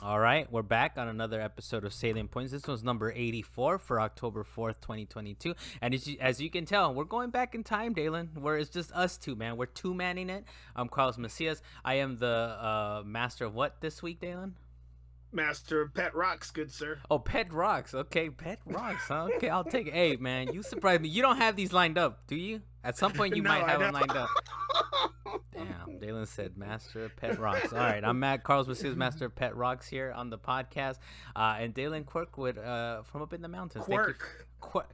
All right, we're back on another episode of Salient Points. This one's number 84 for October 4th, 2022. And as you can tell, we're going back in time, Dalan, where it's just us two, man. We're two-manning it. I'm Carlos Macias. I am the master of what this week, Dalan? Master of Pet Rocks, good sir. Oh, Pet Rocks. Okay, Pet Rocks. Huh? Okay, I'll take it. Hey, man, you surprised me. You don't have these lined up, do you? At some point, you No, might I have them don't. lined up. Damn, Dalen said Master of Pet Rocks. All right, I'm Matt Carlos with Master of Pet Rocks here on the podcast. And Dalen Kirkwood from up in the mountains. Quirk.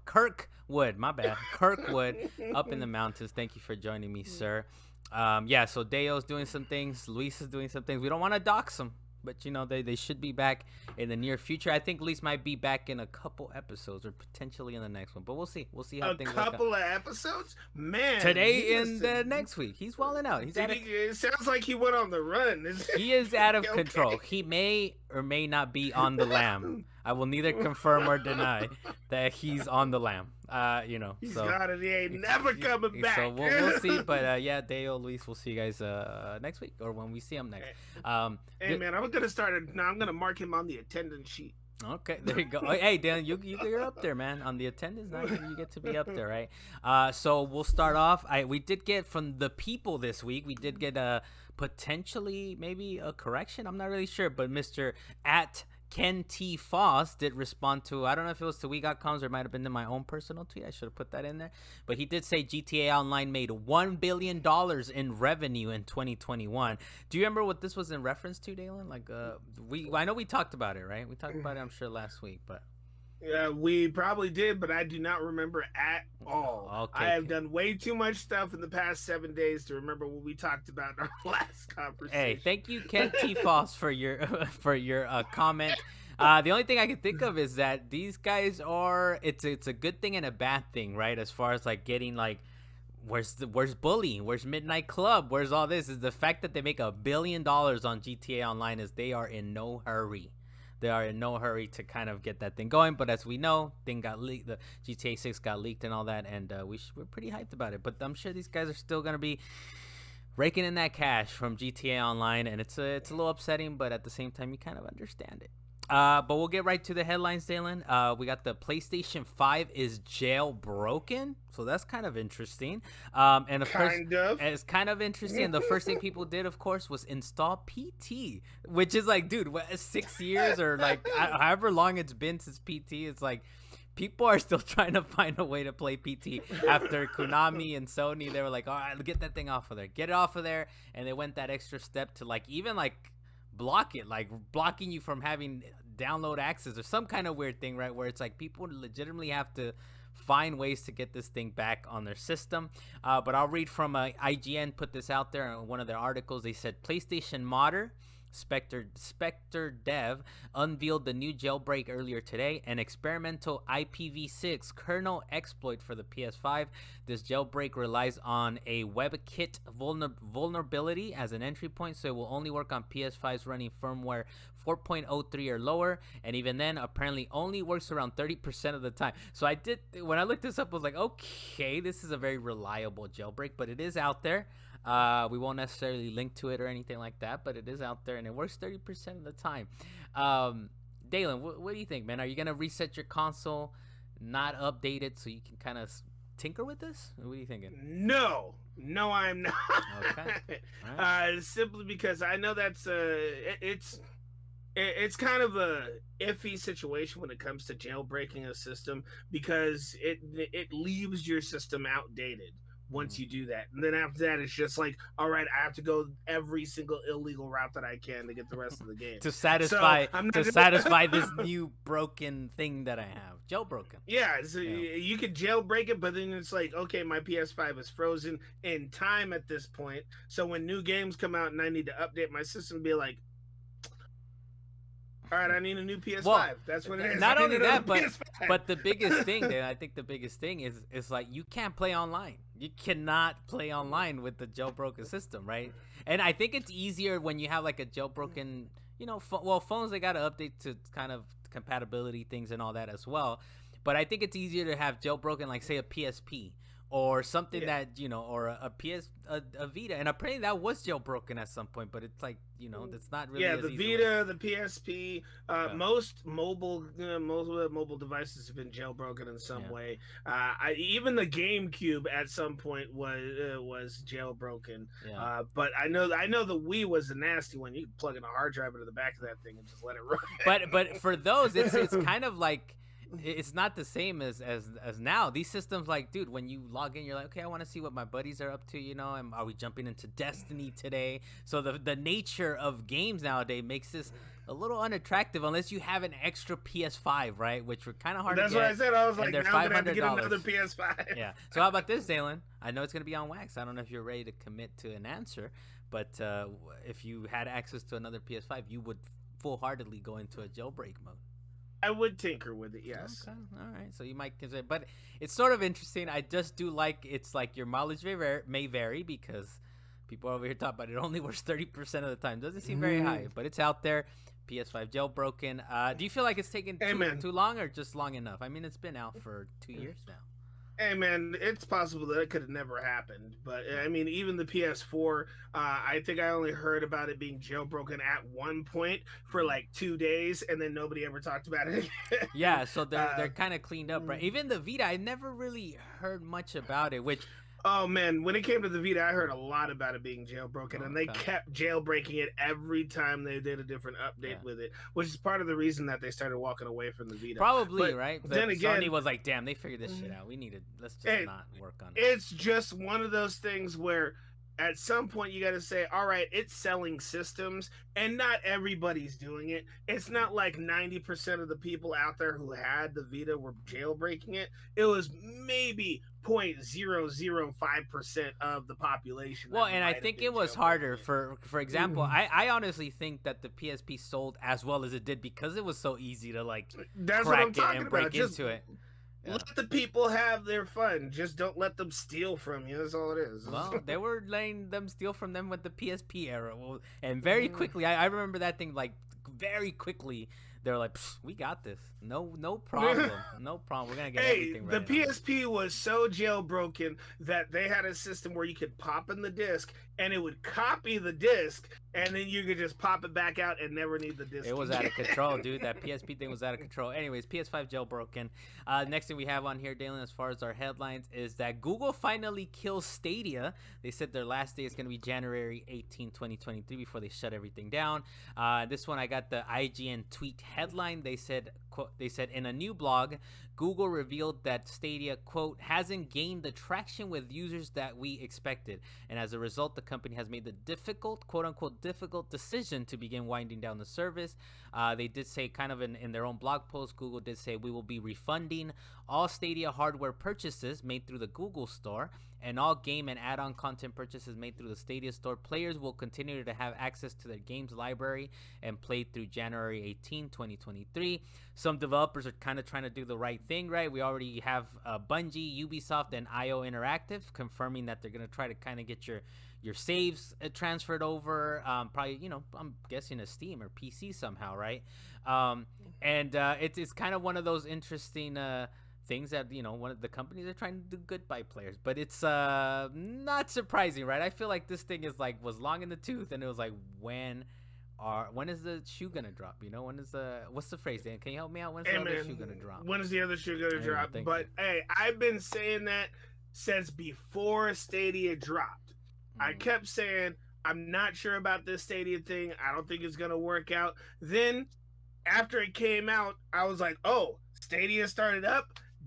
Kirkwood, my bad. Kirkwood up in the mountains. Thank you for joining me, sir. So Deo's doing some things. Luis is doing some things. We don't want to dox them. But, you know, they should be back in the near future. I think Luis might be back in a couple episodes or potentially in the next one. But we'll see. We'll see how things work out. A couple of episodes? Man. Today and the next week. He's walling out. It sounds like he went on the run. He is out of control. He may or may not be on the lam. I will neither confirm or deny that he's on the lam. He's got it. He ain't never coming back. So we'll see. But Deo, Luis, we'll see you guys next week or when we see him next. Hey man, I'm gonna mark him on the attendance sheet. Okay, there you go. Hey, Dan, you're up there, man. On the attendance, now you get to be up there, right? So we'll start off. We did get from the people this week. We did get potentially maybe a correction. I'm not really sure, but Mr. at Ken T. Foss did respond to, I don't know if it was to We Got Comms or it might have been to my own personal tweet. I should have put that in there. But he did say GTA Online made $1 billion in revenue in 2021. Do you remember what this was in reference to, Dalen? I know we talked about it, right? We talked about it, I'm sure, last week, but... Yeah, we probably did, but I do not remember at all. Okay, I have done way too much stuff in the past 7 days to remember what we talked about in our last conversation. Hey, thank you, Ken T. Foss, for your comment. The only thing I can think of is that these guys are. It's a good thing and a bad thing, right? As far as like getting like. Where's Bully? Where's Midnight Club? Where's all this? Is the fact that they make $1 billion on GTA Online is they are in no hurry. They are in no hurry to kind of get that thing going. But as we know, thing got leaked. The GTA 6 got leaked and all that. And we're pretty hyped about it. But I'm sure these guys are still going to be raking in that cash from GTA Online. And it's a little upsetting. But at the same time, you kind of understand it. But we'll get right to the headlines, Dalen. We got the PlayStation 5 is jailbroken. So that's kind of interesting. And of course, it's kind of interesting. And the first thing people did, of course, was install PT, which is like, dude, 6 years or like however long it's been since PT. It's like people are still trying to find a way to play PT after Konami and Sony. They were like, all right, get that thing off of there. Get it off of there. And they went that extra step to like even like block it, like blocking you from having download access or some kind of weird thing, right? Where it's like people legitimately have to find ways to get this thing back on their system. But I'll read from IGN put this out there in one of their articles. They said PlayStation modder Spectre Dev unveiled the new jailbreak earlier today, an experimental IPv6 kernel exploit for the PS5. This jailbreak relies on a WebKit vulnerability as an entry point, so it will only work on PS5s running firmware 4.03 or lower, and even then, apparently only works around 30% of the time. So when I looked this up, I was like, okay, this is a very reliable jailbreak, but it is out there. We won't necessarily link to it or anything like that, but it is out there and it works 30% of the time. Dalen, what do you think, man? Are you going to reset your console, not update it so you can kind of tinker with this? What are you thinking? No, I'm not. Okay. Right. Simply because I know that's it's kind of a iffy situation when it comes to jailbreaking a system because it leaves your system outdated once you do that. And then after that, it's just like, all right, I have to go every single illegal route that I can to get the rest of the game. to satisfy this new broken thing that I have. Jailbroken. Yeah, so you could jailbreak it, but then it's like, okay, my PS5 is frozen in time at this point. So when new games come out and I need to update my system, be like, all right, I need a new PS5. Well, that's what it is. Not only that, but the biggest thing, I think the biggest thing is like you can't play online. You cannot play online with the jailbroken system, right? And I think it's easier when you have like a jailbroken, phones, they got to update to kind of compatibility things and all that as well. But I think it's easier to have jailbroken, like say a PSP or something Yeah. that or a Vita, and apparently that was jailbroken at some point, but it's like that's not really Yeah, as the easy way. Vita, the PSP, Yeah. most mobile devices have been jailbroken in some Yeah. way. Even the GameCube at some point was jailbroken. Yeah. But I know the Wii was a nasty one. You could plug in a hard drive into the back of that thing and just let it But for those, it's run. kind of like it's not the same as now. These systems, like, dude, when you log in, you're like, okay, I want to see what my buddies are up to, and are we jumping into Destiny today? So the nature of games nowadays makes this a little unattractive unless you have an extra PS5, right? Which were kind of hard That's to get. what I said. I was like, They're now I'm gonna have to get $500. another PS5. Yeah. So how about this, Dalen? I know it's gonna be on wax. I don't know if you're ready to commit to an answer, but if you had access to another PS5, you would full-heartedly go into a jailbreak mode. I would tinker with it, yes. Okay, all right. So you might consider, but it's sort of interesting. I just do like it's like your mileage may vary because people over here talk about it only works 30% of the time. Doesn't seem very high, but it's out there. PS5 jailbroken. Do you feel like it's taken too long or just long enough? I mean, it's been out for 2 years now. Hey man, it's possible that it could have never happened, but I mean, even the PS4, I think I only heard about it being jailbroken at one point for like 2 days, and then nobody ever talked about it again. Yeah, so they're kind of cleaned up, right? Even the Vita, I never really heard much about it, which. Oh man, when it came to the Vita, I heard a lot about it being jailbroken, and they kept jailbreaking it every time they did a different update with it, which is part of the reason that they started walking away from the Vita. Probably, right? But then again, Sony was like, "Damn, they figured this shit out. Let's just not work on it." It's just one of those things where at some point you got to say, all right, it's selling systems and not everybody's doing it. It's not like 90% of the people out there who had the Vita were jailbreaking it. It was maybe 0.005% of the population. Well, and I think it was harder for example, I honestly think that the PSP sold as well as it did because it was so easy to like crack it and break into it. Yeah. Let the people have their fun. Just don't let them steal from you. That's all it is. Well, they were letting them steal from them with the PSP era. And very quickly, I remember that thing, like, very quickly, they were like, we got this. No problem. No problem. We're going to get everything right. The PSP was so jailbroken that they had a system where you could pop in the disc and it would copy the disc and then you could just pop it back out and never need the disc. It was out of control, dude. That PSP thing was out of control. Anyways, PS5 jailbroken. Next thing we have on here, Dalen, as far as our headlines, is that Google finally kills Stadia. They said their last day is going to be January 18, 2023 before they shut everything down. This one, I got the IGN tweet headline. They said in a new blog, Google revealed that Stadia, quote, hasn't gained the traction with users that we expected. And as a result, the company has made the difficult, quote unquote, difficult decision to begin winding down the service. They did say kind of in their own blog post, Google did say we will be refunding all Stadia hardware purchases made through the Google Store and all game and add-on content purchases made through the Stadia Store. Players will continue to have access to their games library and play through January 18, 2023. Some developers are kind of trying to do the right thing, right? We already have Bungie, Ubisoft, and IO Interactive confirming that they're going to try to kind of get your saves transferred over, probably, I'm guessing to Steam or PC somehow, right? It's kind of one of those interesting things that one of the companies are trying to do good by players, but it's not surprising, right? I feel like this thing was long in the tooth, and it was like, when is the shoe gonna drop? What's the phrase, Dan? Can you help me out? When's the other shoe gonna drop? When is the other shoe gonna drop? But hey, I've been saying that since before Stadia dropped. I kept saying I'm not sure about this Stadia thing. I don't think it's gonna work out. Then after it came out, I was like, oh, Stadia started up.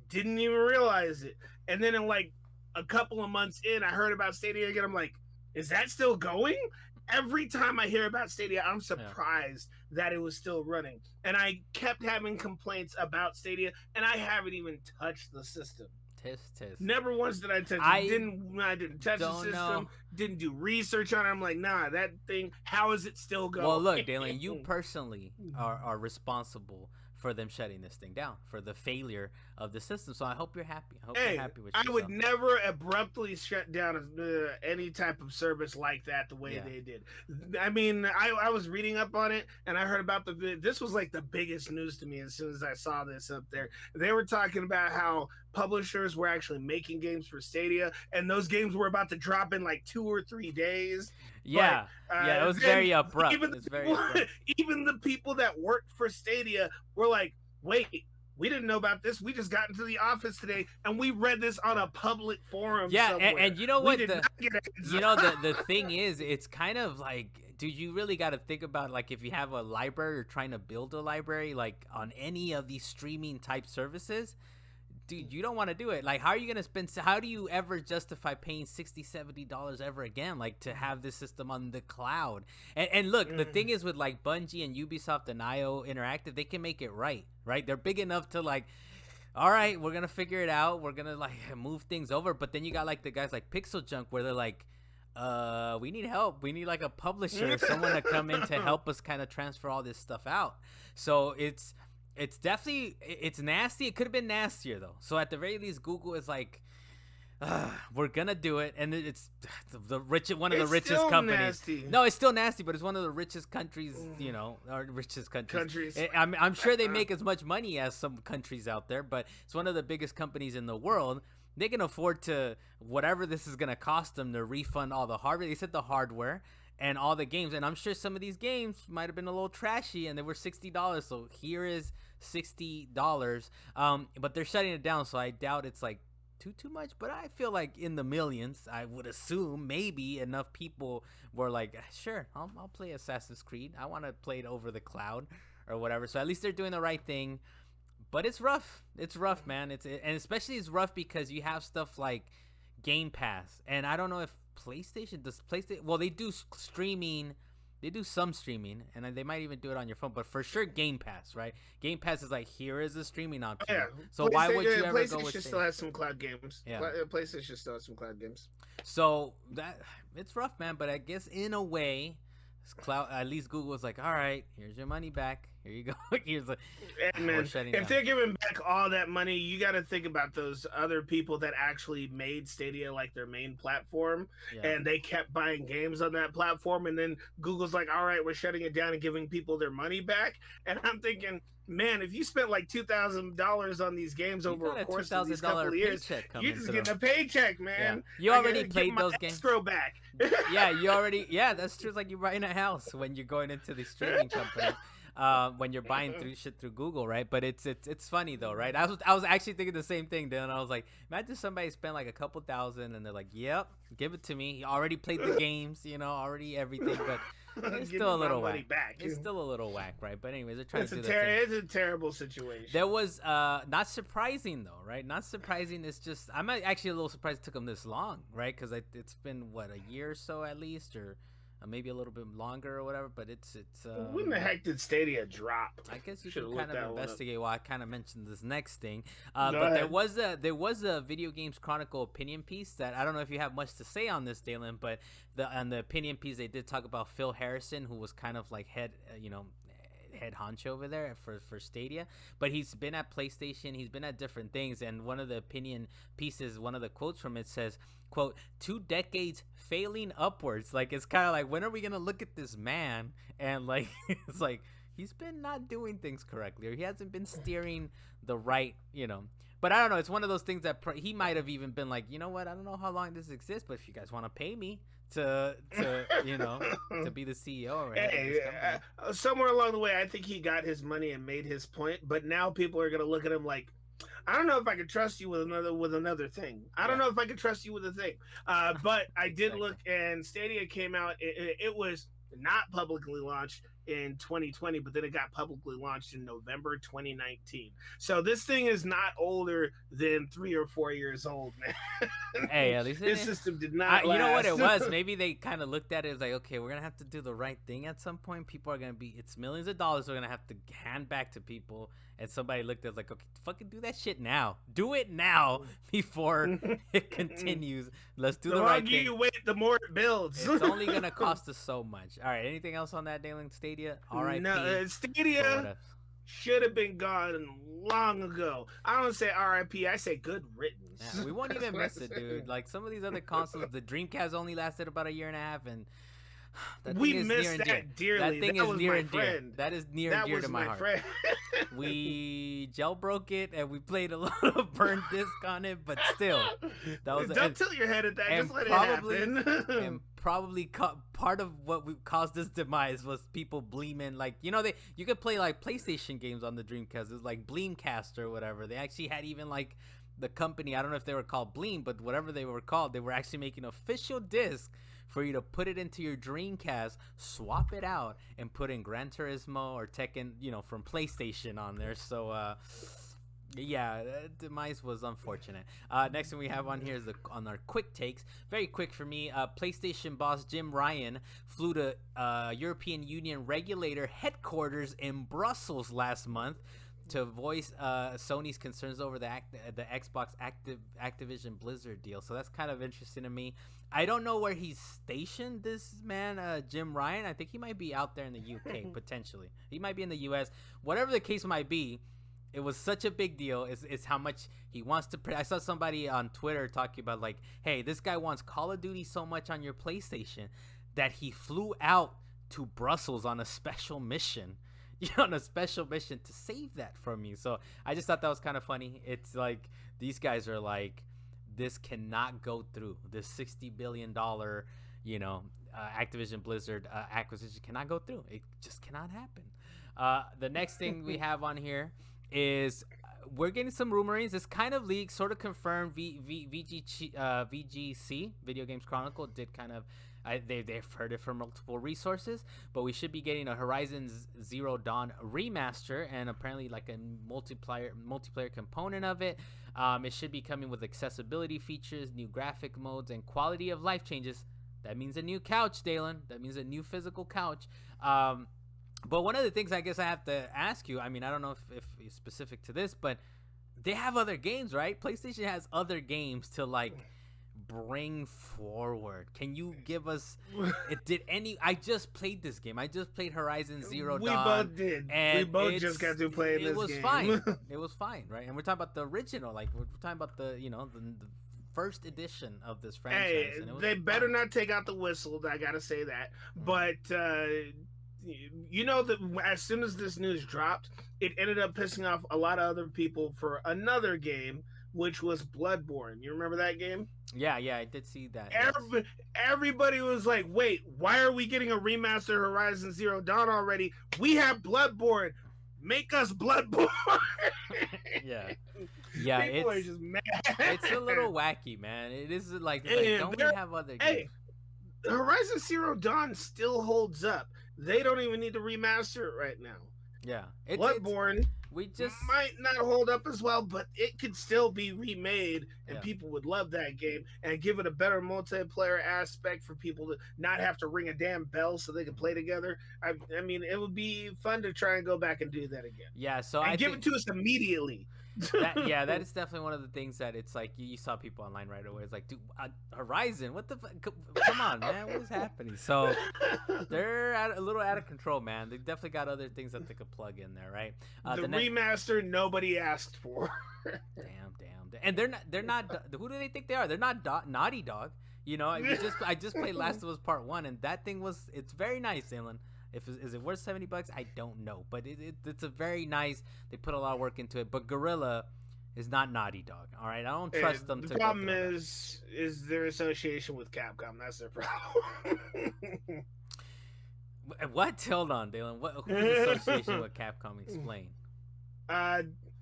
Didn't even realize it. And then in like a couple of months in, I heard about Stadia again. I'm like, is that still going? Every time I hear about Stadia, I'm surprised that it was still running. And I kept having complaints about Stadia, and I haven't even touched the system. Tisk. Never once did I touch it. I didn't touch the system. Didn't do research on it. I'm like, nah, that thing, how is it still going? Well, look, Dalan, you personally are responsible for them shutting this thing down, for the failure of the system. So I hope you're happy. I hope Hey, you're happy with I yourself. would never abruptly shut down any type of service like that the way they did. I mean, I was reading up on it, and I heard about this was like the biggest news to me as soon as I saw this up there. They were talking about how publishers were actually making games for Stadia, and those games were about to drop in like 2 or 3 days. Yeah, it was very abrupt. Even the people that worked for Stadia were like, wait, we didn't know about this. We just got into the office today and we read this on a public forum. Yeah, and you know what? The thing is, it's kind of like, dude, you really got to think about, like, if you have a library or trying to build a library, like on any of these streaming type services, dude, you don't want to do it. Like, how are you going to how do you ever justify paying $60-$70 ever again, like, to have this system on the cloud? And look, the thing is with like Bungie and Ubisoft and IO Interactive, they can make it right? They're big enough to like, all right, we're going to figure it out. We're going to like move things over. But then you got like the guys like Pixel Junk where they're like, we need help. We need like a publisher, someone to come in to help us kind of transfer all this stuff out. So it's definitely, it's nasty. It could have been nastier though. So at the very least, Google is like, we're gonna do it, and it's one of the richest companies. Nasty. No, it's still nasty, but it's one of the richest countries, our richest countries. I'm sure they make as much money as some countries out there, but it's one of the biggest companies in the world. They can afford to, whatever this is gonna cost them, to refund all the hardware. They said the hardware and all the games, and I'm sure some of these games might have been a little trashy, and they were $60. So here is $60. But they're shutting it down, so I doubt it's like too much. But I feel like in the millions, I would assume maybe enough people were like, sure, I'll play Assassin's Creed. I want to play it over the cloud or whatever. So at least they're doing the right thing. But it's rough. It's rough, man. And especially it's rough because you have stuff like Game Pass, and I don't know if PlayStation does. Well, they do streaming. They do some streaming, and they might even do it on your phone. But for sure, Game Pass, right? Game Pass is like, here is a streaming option. Yeah. So why would you ever go with? PlayStation still has some cloud games. Yeah. PlayStation still has some cloud games. So it's rough, man. But I guess in a way, cloud. At least Google was like, all right, here's your money back. Here you go. Here's if they're giving back all that money, you got to think about those other people that actually made Stadia like their main platform, and they kept buying games on that platform. And then Google's like, all right, we're shutting it down and giving people their money back. And I'm thinking, man, if you spent like $2,000 on these games over a course of these couple of years, you're just getting a paycheck, man. Yeah. You already played those games. Escrow back. Yeah, that's true. It's like you're buying a house when you're going into the streaming company. When you're buying shit through Google, right? But it's funny though, right? I was actually thinking the same thing, then I was like, imagine somebody spent like a couple thousand and they're like, yep, give it to me. He already played the games, already everything, but it's still a little whack. It's still a little whack, right? But anyways, they're trying to do that. It's a terrible situation. There was not surprising though, right? Not surprising. It's just I'm actually a little surprised it took them this long, right? Because it's been a year or so at least, or maybe a little bit longer or whatever, but it's when the heck did Stadia drop? I guess you should kind of investigate. Well, I kind of mentioned this next thing, but there was a Video Games Chronicle opinion piece that I don't know if you have much to say on this, Dalan, but on the opinion piece they did talk about Phil Harrison, who was kind of like head honcho over there for Stadia, but he's been at PlayStation, he's been at different things, and one of the opinion pieces, one of the quotes from it says, quote, 2 decades failing upwards. Like, it's kind of like, when are we gonna look at this man and like it's like he's been not doing things correctly, or he hasn't been steering the right, but I don't know, it's one of those things that he might have even been like, you know what, I don't know how long this exists, but if you guys want to pay me to to be the CEO or somewhere along the way, I think he got his money and made his point, but now people are gonna look at him like, I don't know if I could trust you with another thing. I don't know if I could trust you with a thing. But I did look, and Stadia came out. It was not publicly launched in 2020, but then it got publicly launched in November 2019. So this thing is not older than 3 or 4 years old, man. Hey, at least this system did not last. You know what it was? Maybe they kind of looked at it as like, okay, we're gonna have to do the right thing at some point. People are gonna it's millions of dollars we're gonna have to hand back to people. And somebody looked at it like, okay, fucking do that shit now. Do it now before it continues. Let's do the right thing. The longer you wait, the more it builds. It's only going to cost us so much. All right, anything else on that, Dalan? Stadia? All right. No, Stadia should have been gone long ago. I don't say RIP, I say good riddance. Yeah, we won't even miss it, dude. Like some of these other consoles, the Dreamcast only lasted about a year and a half, and we missed that dearly. That thing is near and dear. That is near and dear to my heart. We jailbroke it and we played a lot of burn disc on it, but still, that was don't tilt your head at that. Just let it happen. And probably part of what caused this demise was people bleeming. Like you could play like PlayStation games on the Dreamcast. It was like Bleemcast or whatever. They actually had even like the company. I don't know if they were called Bleem, but whatever they were called, they were actually making official disc for you to put it into your Dreamcast, swap it out, and put in Gran Turismo or Tekken, from PlayStation on there. So, yeah, demise was unfortunate. Next thing we have on here is on our quick takes. Very quick for me. PlayStation boss Jim Ryan flew to European Union regulator headquarters in Brussels last month to voice Sony's concerns over the Xbox Activision Blizzard deal. So that's kind of interesting to me. I don't know where he's stationed, this man, Jim Ryan. I think he might be out there in the UK, potentially. He might be in the US. Whatever the case might be, it was such a big deal. Is how much he wants to... I saw somebody on Twitter talking about, like, hey, this guy wants Call of Duty so much on your PlayStation that he flew out to Brussels on a special mission. On a special mission to save that from you. So I just thought that was kind of funny. It's like these guys are like, this cannot go through. This $60 billion, Activision Blizzard acquisition cannot go through. It just cannot happen. The next thing we have on here is we're getting some rumorings. It's kind of leaked, sort of confirmed. VGC, Video Games Chronicle, did kind of... they've heard it from multiple resources, but we should be getting a Horizon Zero Dawn remaster and apparently like a multiplayer component of it. It should be coming with accessibility features, new graphic modes, and quality of life changes. That means a new couch, Dalan. That means a new physical couch. But one of the things I guess I have to ask you, I mean, I don't know if it's specific to this, but they have other games, right? PlayStation has other games to like bring forward. Can you give us I just played this game. I just played Horizon Zero Dawn. We both did. And we both just got to play this game. It was fine. It was fine, right? And we're talking about the original, like we're talking about the first edition of this franchise. Hey, and they better not take out the whistle. I gotta say that. But as soon as this news dropped, it ended up pissing off a lot of other people for another game, which was Bloodborne. You remember that game? Yeah, I did see that. Everybody was like, wait, why are we getting a remaster Horizon Zero Dawn already? We have Bloodborne. Make us Bloodborne. Yeah, people are just mad. It's a little wacky, man. It is like don't we have other games? Hey, Horizon Zero Dawn still holds up. They don't even need to remaster it right now. Yeah, Bloodborne we just might not hold up as well, but it could still be remade, and people would love that game and give it a better multiplayer aspect for people to not have to ring a damn bell so they can play together. I mean, it would be fun to try and go back and do that again. Yeah, so I give it to us immediately. That is definitely one of the things that it's like you saw people online right away. It's like, dude, Horizon, what the come on, man, what is happening? So they're a little out of control, man. They definitely got other things that they could plug in there, right? The remaster nobody asked for. Damn, and they're not. Who do they think they are? They're not Naughty Dog. I just played Last of Us Part 1, and that thing it's very nice, Alan. Is it worth $70? I don't know, but it's a very nice. They put a lot of work into it, but Guerrilla is not Naughty Dog. All right, I don't trust them. The problem is their association with Capcom. That's their problem. What? Hold on, Dalan. Who's association with Capcom? Explain.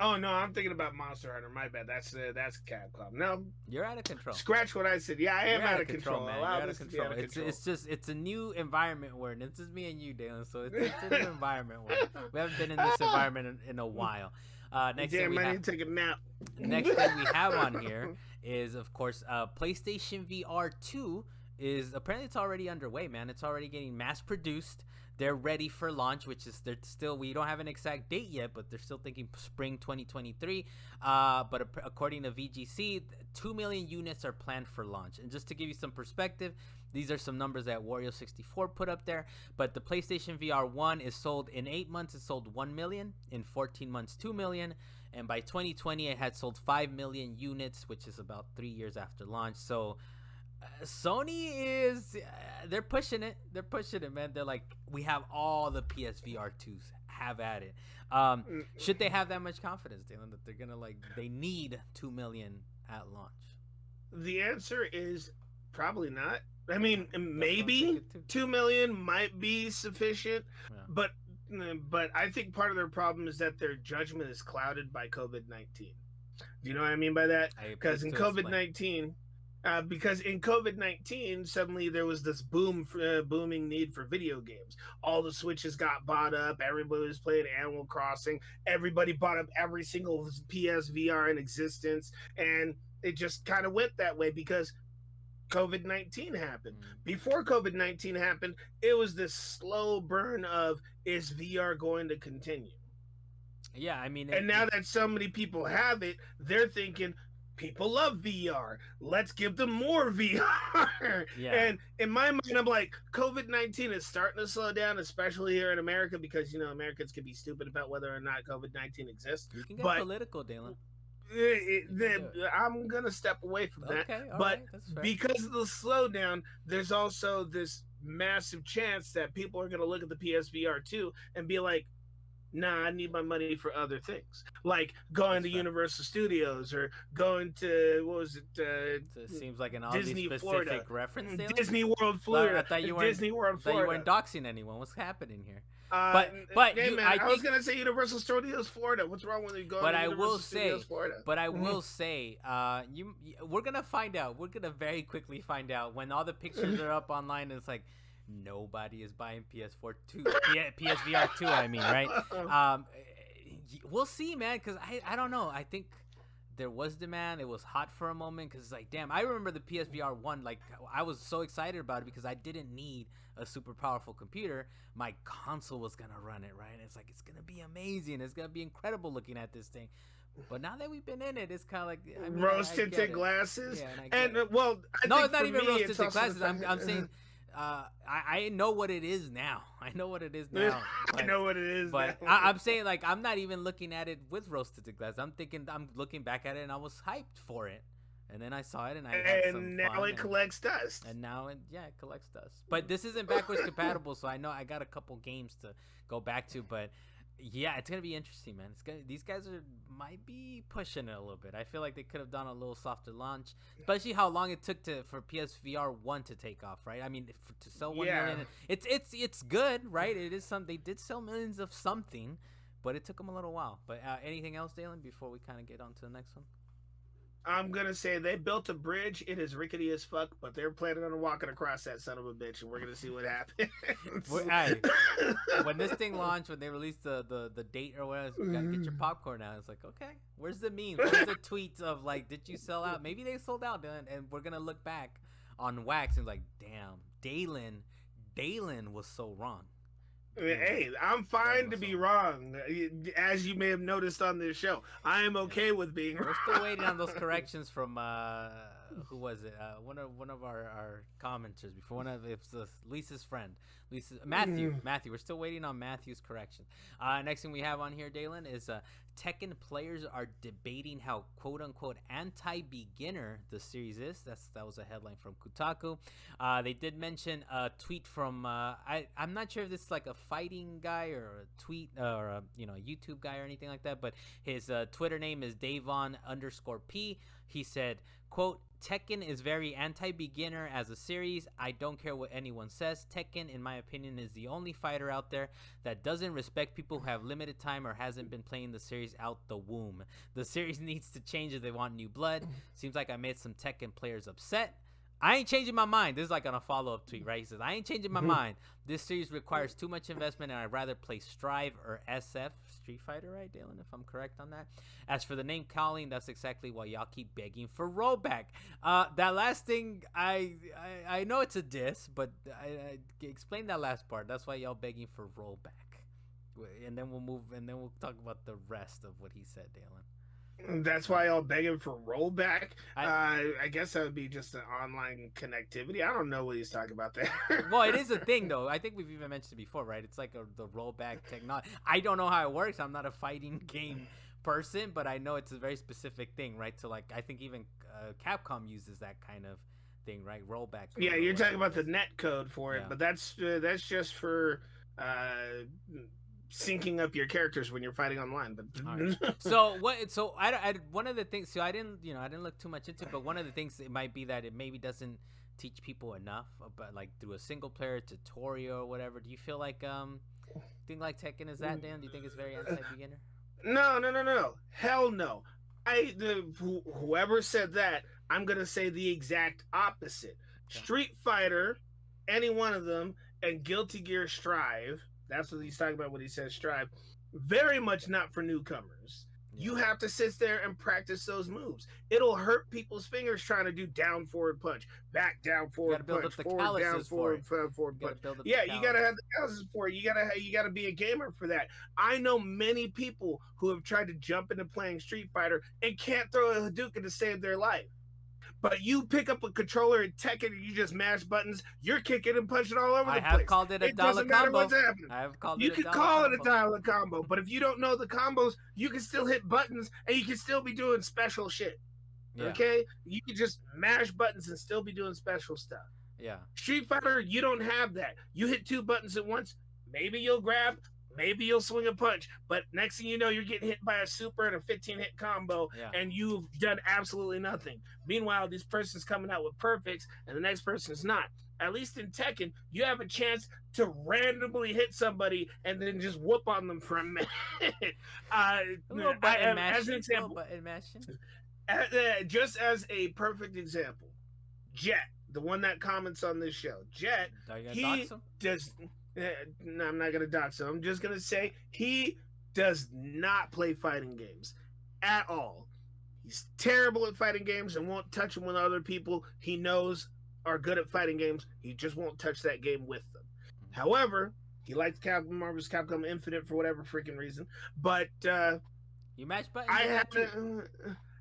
Oh no, I'm thinking about Monster Hunter. My bad. That's Capcom. No, you're out of control. Scratch what I said. Yeah, I am out of control, man. You're out of control. It's a new environment where it's just me and you, Dalan. So it's a new environment where we haven't been in this environment in a while. Next thing I need to take a nap. Next thing we have on here is, of course, PlayStation VR 2 is apparently it's already underway, man. It's already getting mass produced. they're ready for launch, which is we don't have an exact date yet, but they're still thinking spring 2023. But according to VGC, 2 million units are planned for launch. And just to give you some perspective, these are some numbers that Wario64 put up there. But the PlayStation VR 1 is sold in 8 months. It sold 1 million. In 14 months, 2 million. And by 2020, it had sold 5 million units, which is about 3 years after launch. So Sony is they're pushing it. They're pushing it, man. They're like, we have all the PSVR 2s. Have at it. Should they have that much confidence, Dalan, that they're gonna they need 2 million at launch? The answer is probably not. I mean, maybe 2 million might be sufficient, but I think part of their problem is that their judgment is clouded by COVID-19. Do you know what I mean by that? Because in COVID-19, suddenly there was this booming need for video games. All the Switches got bought up. Everybody was playing Animal Crossing. Everybody bought up every single PSVR in existence, and it just kind of went that way because COVID-19 happened. Before COVID-19 happened, it was this slow burn of, is VR going to continue? Yeah, I mean... And now that so many people have it, they're thinking, people love VR. Let's give them more VR. Yeah. And in my mind, I'm like, COVID-19 is starting to slow down, especially here in America, because, Americans can be stupid about whether or not COVID-19 exists. You can get political, Dalan. I'm gonna step away from that. But because of the slowdown, there's also this massive chance that people are gonna look at the PSVR 2 and be like, nah, I need my money for other things, like going to Universal Studios or going to it seems like an Disney, specific Florida reference. Dalan? Disney World, Florida. I thought you weren't doxing anyone. What's happening here? But hey, man, I was gonna say Universal Studios Florida. What's wrong with you going? But to I Universal will Studios, say, Florida? but I will say, we're gonna find out. We're gonna very quickly find out when all the pictures are up online. And it's like nobody is buying PSVR 2. I mean, right? We'll see, man. Because I don't know. I think there was demand. It was hot for a moment because it's like, damn. I remember the PSVR 1. Like, I was so excited about it because I didn't need a super powerful computer. My console was gonna run it, right? And it's like, it's gonna be amazing. It's gonna be incredible looking at this thing. But now that we've been in it, it's kind of like rose tinted glasses. Yeah, no, it's not even rose tinted glasses. I'm saying. I know what it is now. I know what it is now. I know what it is. But I'm saying, like, I'm not even looking at it with rose tinted glasses. I'm looking back at it and I was hyped for it. And then I saw it and I had some now fun it collects dust. And now it collects dust. But this isn't backwards compatible, so I know I got a couple games to go back to. But yeah, it's gonna be interesting, man. These guys might be pushing it a little bit. I feel like they could have done a little softer launch, especially how long it took for PSVR 1 to take off, right? I mean, to sell 1 million, it's good, right? It is they did sell millions of something, but it took them a little while. But anything else, Dalan, before we kind of get on to the next one? I'm gonna say they built a bridge. It is rickety as fuck, but they're planning on walking across that son of a bitch, and we're gonna see what happens. When this thing launched, when they released the date or whatever, you gotta get your popcorn out. It's like, okay, where's the meme? Where's the tweets of like, did you sell out? Maybe they sold out, and we're gonna look back on Wax and like, damn, Dalan was so wrong. Hey, I'm fine to be wrong, as you may have noticed on this show. I am okay with being wrong. We're still waiting on those corrections from who was it? One of our commenters before. Lisa's friend, Matthew. Matthew. We're still waiting on Matthew's corrections. Next thing we have on here, Dalan, is Tekken players are debating how quote unquote anti-beginner the series is. That was a headline from Kotaku. They did mention a tweet from I'm not sure if this is like a fighting guy or a tweet or a YouTube guy or anything like that, but his Twitter name is Davon_P. He said, quote, Tekken is very anti-beginner as a series. I don't care what anyone says. Tekken, in my opinion, is the only fighter out there that doesn't respect people who have limited time or hasn't been playing the series out the womb. The series needs to change if they want new blood. Seems like I made some Tekken players upset. I ain't changing my mind. This is like on a follow-up tweet, right? He says, I ain't changing my mind. This series requires too much investment, and I'd rather play Strive or SF, Street Fighter, right, Dalan, if I'm correct on that. As for the name calling, that's exactly why y'all keep begging for rollback. That last thing, I know it's a diss, but I explain that last part. That's why y'all begging for rollback. And then we'll talk about the rest of what he said, Dalan. That's why y'all begging for rollback. I guess that would be just an online connectivity. I don't know what he's talking about there. Well, it is a thing, though. I think we've even mentioned it before, right? It's like the rollback technology. I don't know how it works. I'm not a fighting game person, but I know it's a very specific thing, right? So, like, I think even Capcom uses that kind of thing, right? Rollback. Yeah, you're talking about the net code for it, but that's just for syncing up your characters when you're fighting online. But right. So what? So I one of the things. So I didn't look too much into it, but one of the things it might be that it maybe doesn't teach people enough about, like, through a single player tutorial or whatever. Do you feel like thing like Tekken is that, Dan? Do you think it's very anti-beginner? No. Hell no. Whoever said that, I'm gonna say the exact opposite. Okay. Street Fighter, any one of them, and Guilty Gear Strive. That's what he's talking about when he says Strive. Very much not for newcomers. Yeah. You have to sit there and practice those moves. It'll hurt people's fingers trying to do down forward punch, back down forward punch, forward down forward punch. Yeah, you gotta have the calluses for it. You gotta be a gamer for that. I know many people who have tried to jump into playing Street Fighter and can't throw a Hadouken to save their life. But you pick up a controller and Tekken and you just mash buttons, you're kicking and punching all over the place. I have called it a dollar combo. It doesn't matter what's happening. I have called it a dollar combo. You can call it a dollar combo, but if you don't know the combos, you can still hit buttons and you can still be doing special shit. Yeah. Okay? You can just mash buttons and still be doing special stuff. Yeah. Street Fighter, you don't have that. You hit two buttons at once, maybe you'll grab, maybe you'll swing a punch, but next thing you know, you're getting hit by a super and a 15-hit combo, and you've done absolutely nothing. Meanwhile, this person's coming out with perfects, and the next person's not. At least in Tekken, you have a chance to randomly hit somebody and then just whoop on them for a minute. As an example, just as a perfect example, Jet, the one that comments on this show, Jet, he does... No, I'm not going to dox him. I'm just going to say he does not play fighting games at all. He's terrible at fighting games and won't touch them with other people he knows are good at fighting games. He just won't touch that game with them. However, he likes Marvel's Capcom Infinite for whatever freaking reason. But you match buttons. I have to.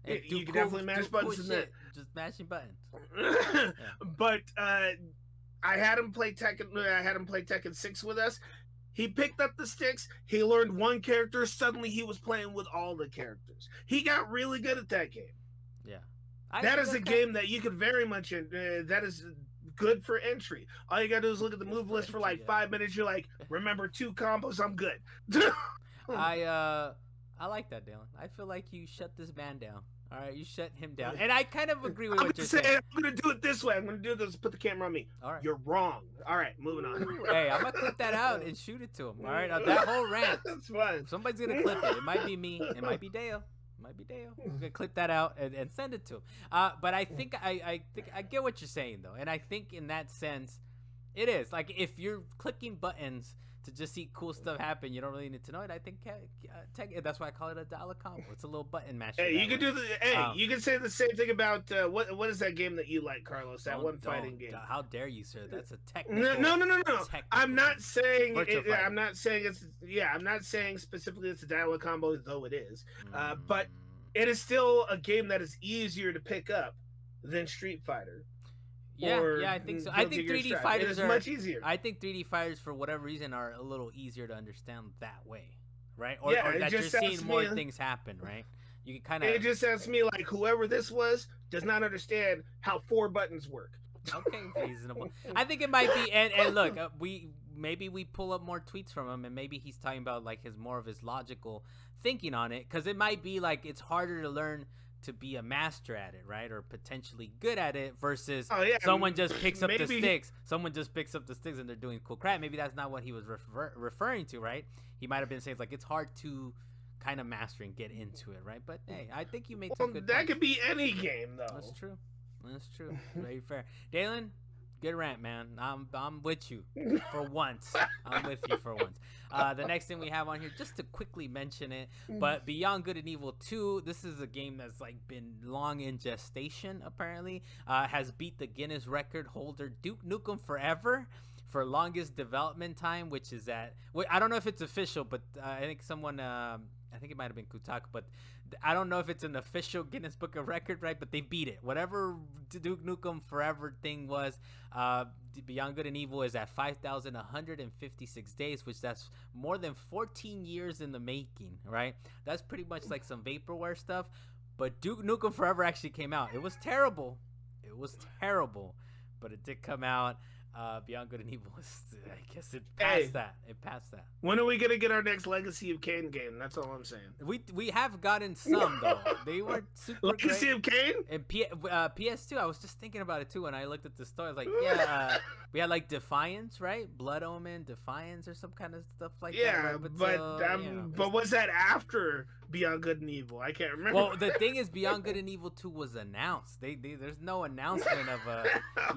You can definitely mash buttons in that. Just mashing buttons. But I had him play Tekken. I had him play Tekken 6 with us. He picked up the sticks. He learned one character. Suddenly, he was playing with all the characters. He got really good at that game. Yeah, that is a game that you could very much. That is good for entry. All you gotta do is look at the move list for like 5 minutes. You're like, remember 2 combos. I'm good. I like that, Dalan. I feel like you shut this man down. All right, you shut him down. And I kind of agree with what you're saying. I'm going to do it this way. I'm going to do this. Put the camera on me. All right. You're wrong. All right, moving on. Hey, I'm going to clip that out and shoot it to him. All right, that whole rant. That's fine. Somebody's going to clip it. It might be me. It might be Dale. We're going to clip that out and send it to him. But I think I get what you're saying, though. And I think in that sense, it is. Like, if you're clicking buttons to just see cool stuff happen, you don't really need to know it. I think that's why I call it a dollar combo. It's a little button masher. Hey, you can do you can say the same thing about what is that game that you like, Carlos? That one fighting game. How dare you, sir? That's a technical. No. I'm not saying I'm not saying I'm not saying specifically it's a dollar combo, though it is. But it is still a game that is easier to pick up than Street Fighter. Yeah, I think so. I think 3D fighters are much easier. I think 3D fighters, for whatever reason, are a little easier to understand that way, right? Or that you're seeing more things happen, right? You can kind of. It just sounds to me like whoever this was does not understand how 4 buttons work. Okay, reasonable. I think it might be. And look, we pull up more tweets from him, and maybe he's talking about like more of his logical thinking on it, because it might be like it's harder to learn to be a master at it, right? Or potentially good at it versus someone just picks up the sticks. Someone just picks up the sticks and they're doing cool crap. Maybe that's not what he was referring to, right? He might have been saying like it's hard to kind of master and get into it, right? But hey, I think you made some good that points. could be any game, though. That's true. That's true. Very fair. Dalan, good rant, man. I'm with you for once. I'm with you for once. The next thing we have on here, just to quickly mention it, but Beyond Good and Evil 2, this is a game that's like been long in gestation. Apparently, has beat the Guinness record holder Duke Nukem Forever for longest development time, which is at, I don't know if it's official, but I think someone, I think it might have been Kotaku, but I don't know if it's an official Guinness Book of Record, right? But they beat it. Whatever Duke Nukem Forever thing was, Beyond Good and Evil is at 5,156 days, which that's more than 14 years in the making, right? That's pretty much like some vaporware stuff. But Duke Nukem Forever actually came out. It was terrible. It was terrible, but it did come out. Beyond Good and Evil, I guess it passed that. It passed that. When are we gonna get our next Legacy of Kain game? That's all I'm saying. We have gotten some though. They weren't super Legacy great. of Kain And PS2. I was just thinking about it too when I looked at the store. I was like, yeah, we had like Defiance, right? Blood Omen, Defiance, or some kind of stuff like that. yeah, Right? but was that after Beyond Good and Evil? I can't remember. Well, the thing is, Beyond Good and Evil 2 was announced. There's no announcement of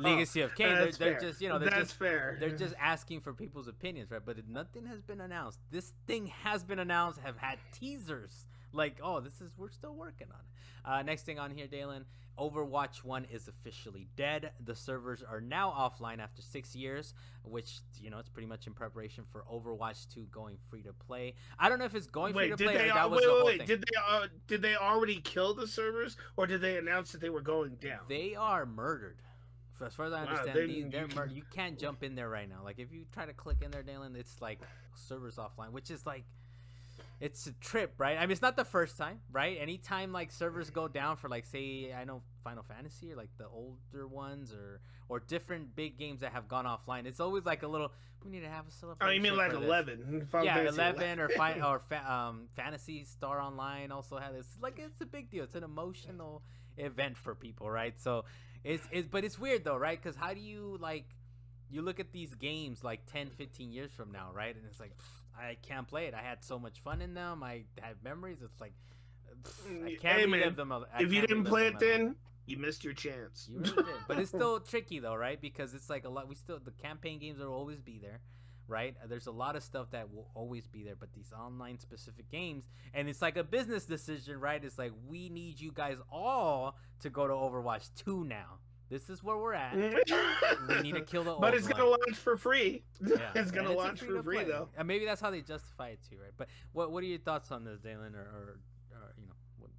Legacy of Kain. They're just, you know, fair. They're just asking for people's opinions, right? But nothing has been announced. This thing has been announced. Have had teasers like, oh, we're still working on it. Next thing on here, Dalan, Overwatch 1 is officially dead. The servers are now offline after 6 years, which, you know, it's pretty much in preparation for Overwatch 2 going free to play. I don't know if it's going free to play or that was the whole thing. Did they already kill the servers, or did they announce that they were going down? They are murdered. As far as I understand, they're murdered. You can't jump in there right now. Like, if you try to click in there, Dalan, it's like servers offline, which is like, it's a trip, right? I mean, it's not the first time, right? Anytime like servers go down for, like, say, I know Final Fantasy or like the older ones or different big games that have gone offline, it's always like a little, we need to have a celebration. Oh, you mean like 11? Yeah, 11 or Fantasy Star Online also has. It's like, it's a big deal. It's an emotional event for people, right? So but it's weird though, right? Because how do you, like, you look at these games like 10, 15 years from now, right? And it's like, I can't play it. I had so much fun in them. I have memories. It's like, I can't relive them. If you didn't play it then, you missed your chance. You really did. But it's still tricky though, right? Because it's like the campaign games will always be there, right? There's a lot of stuff that will always be there, but these online specific games, and it's like a business decision, right? It's like, we need you guys all to go to Overwatch 2 now. This is where we're at. We need to kill the old But it's one. gonna launch for free. Yeah. It's gonna launch for free though. And maybe that's how they justify it too, right? But what are your thoughts on this, Dalan, or you know, what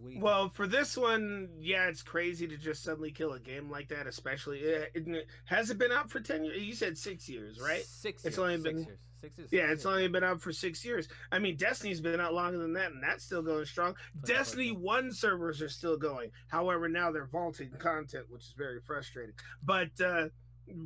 do you think? For this one, yeah, it's crazy to just suddenly kill a game like that, especially. Has it been out for 10 years? You said 6 years, right? 6 years. It's only been 6 years. 6 years. Yeah, it's only been out for 6 years. I mean, Destiny's been out longer than that, and that's still going strong. Destiny 1 servers are still going. However, now they're vaulting content, which is very frustrating. But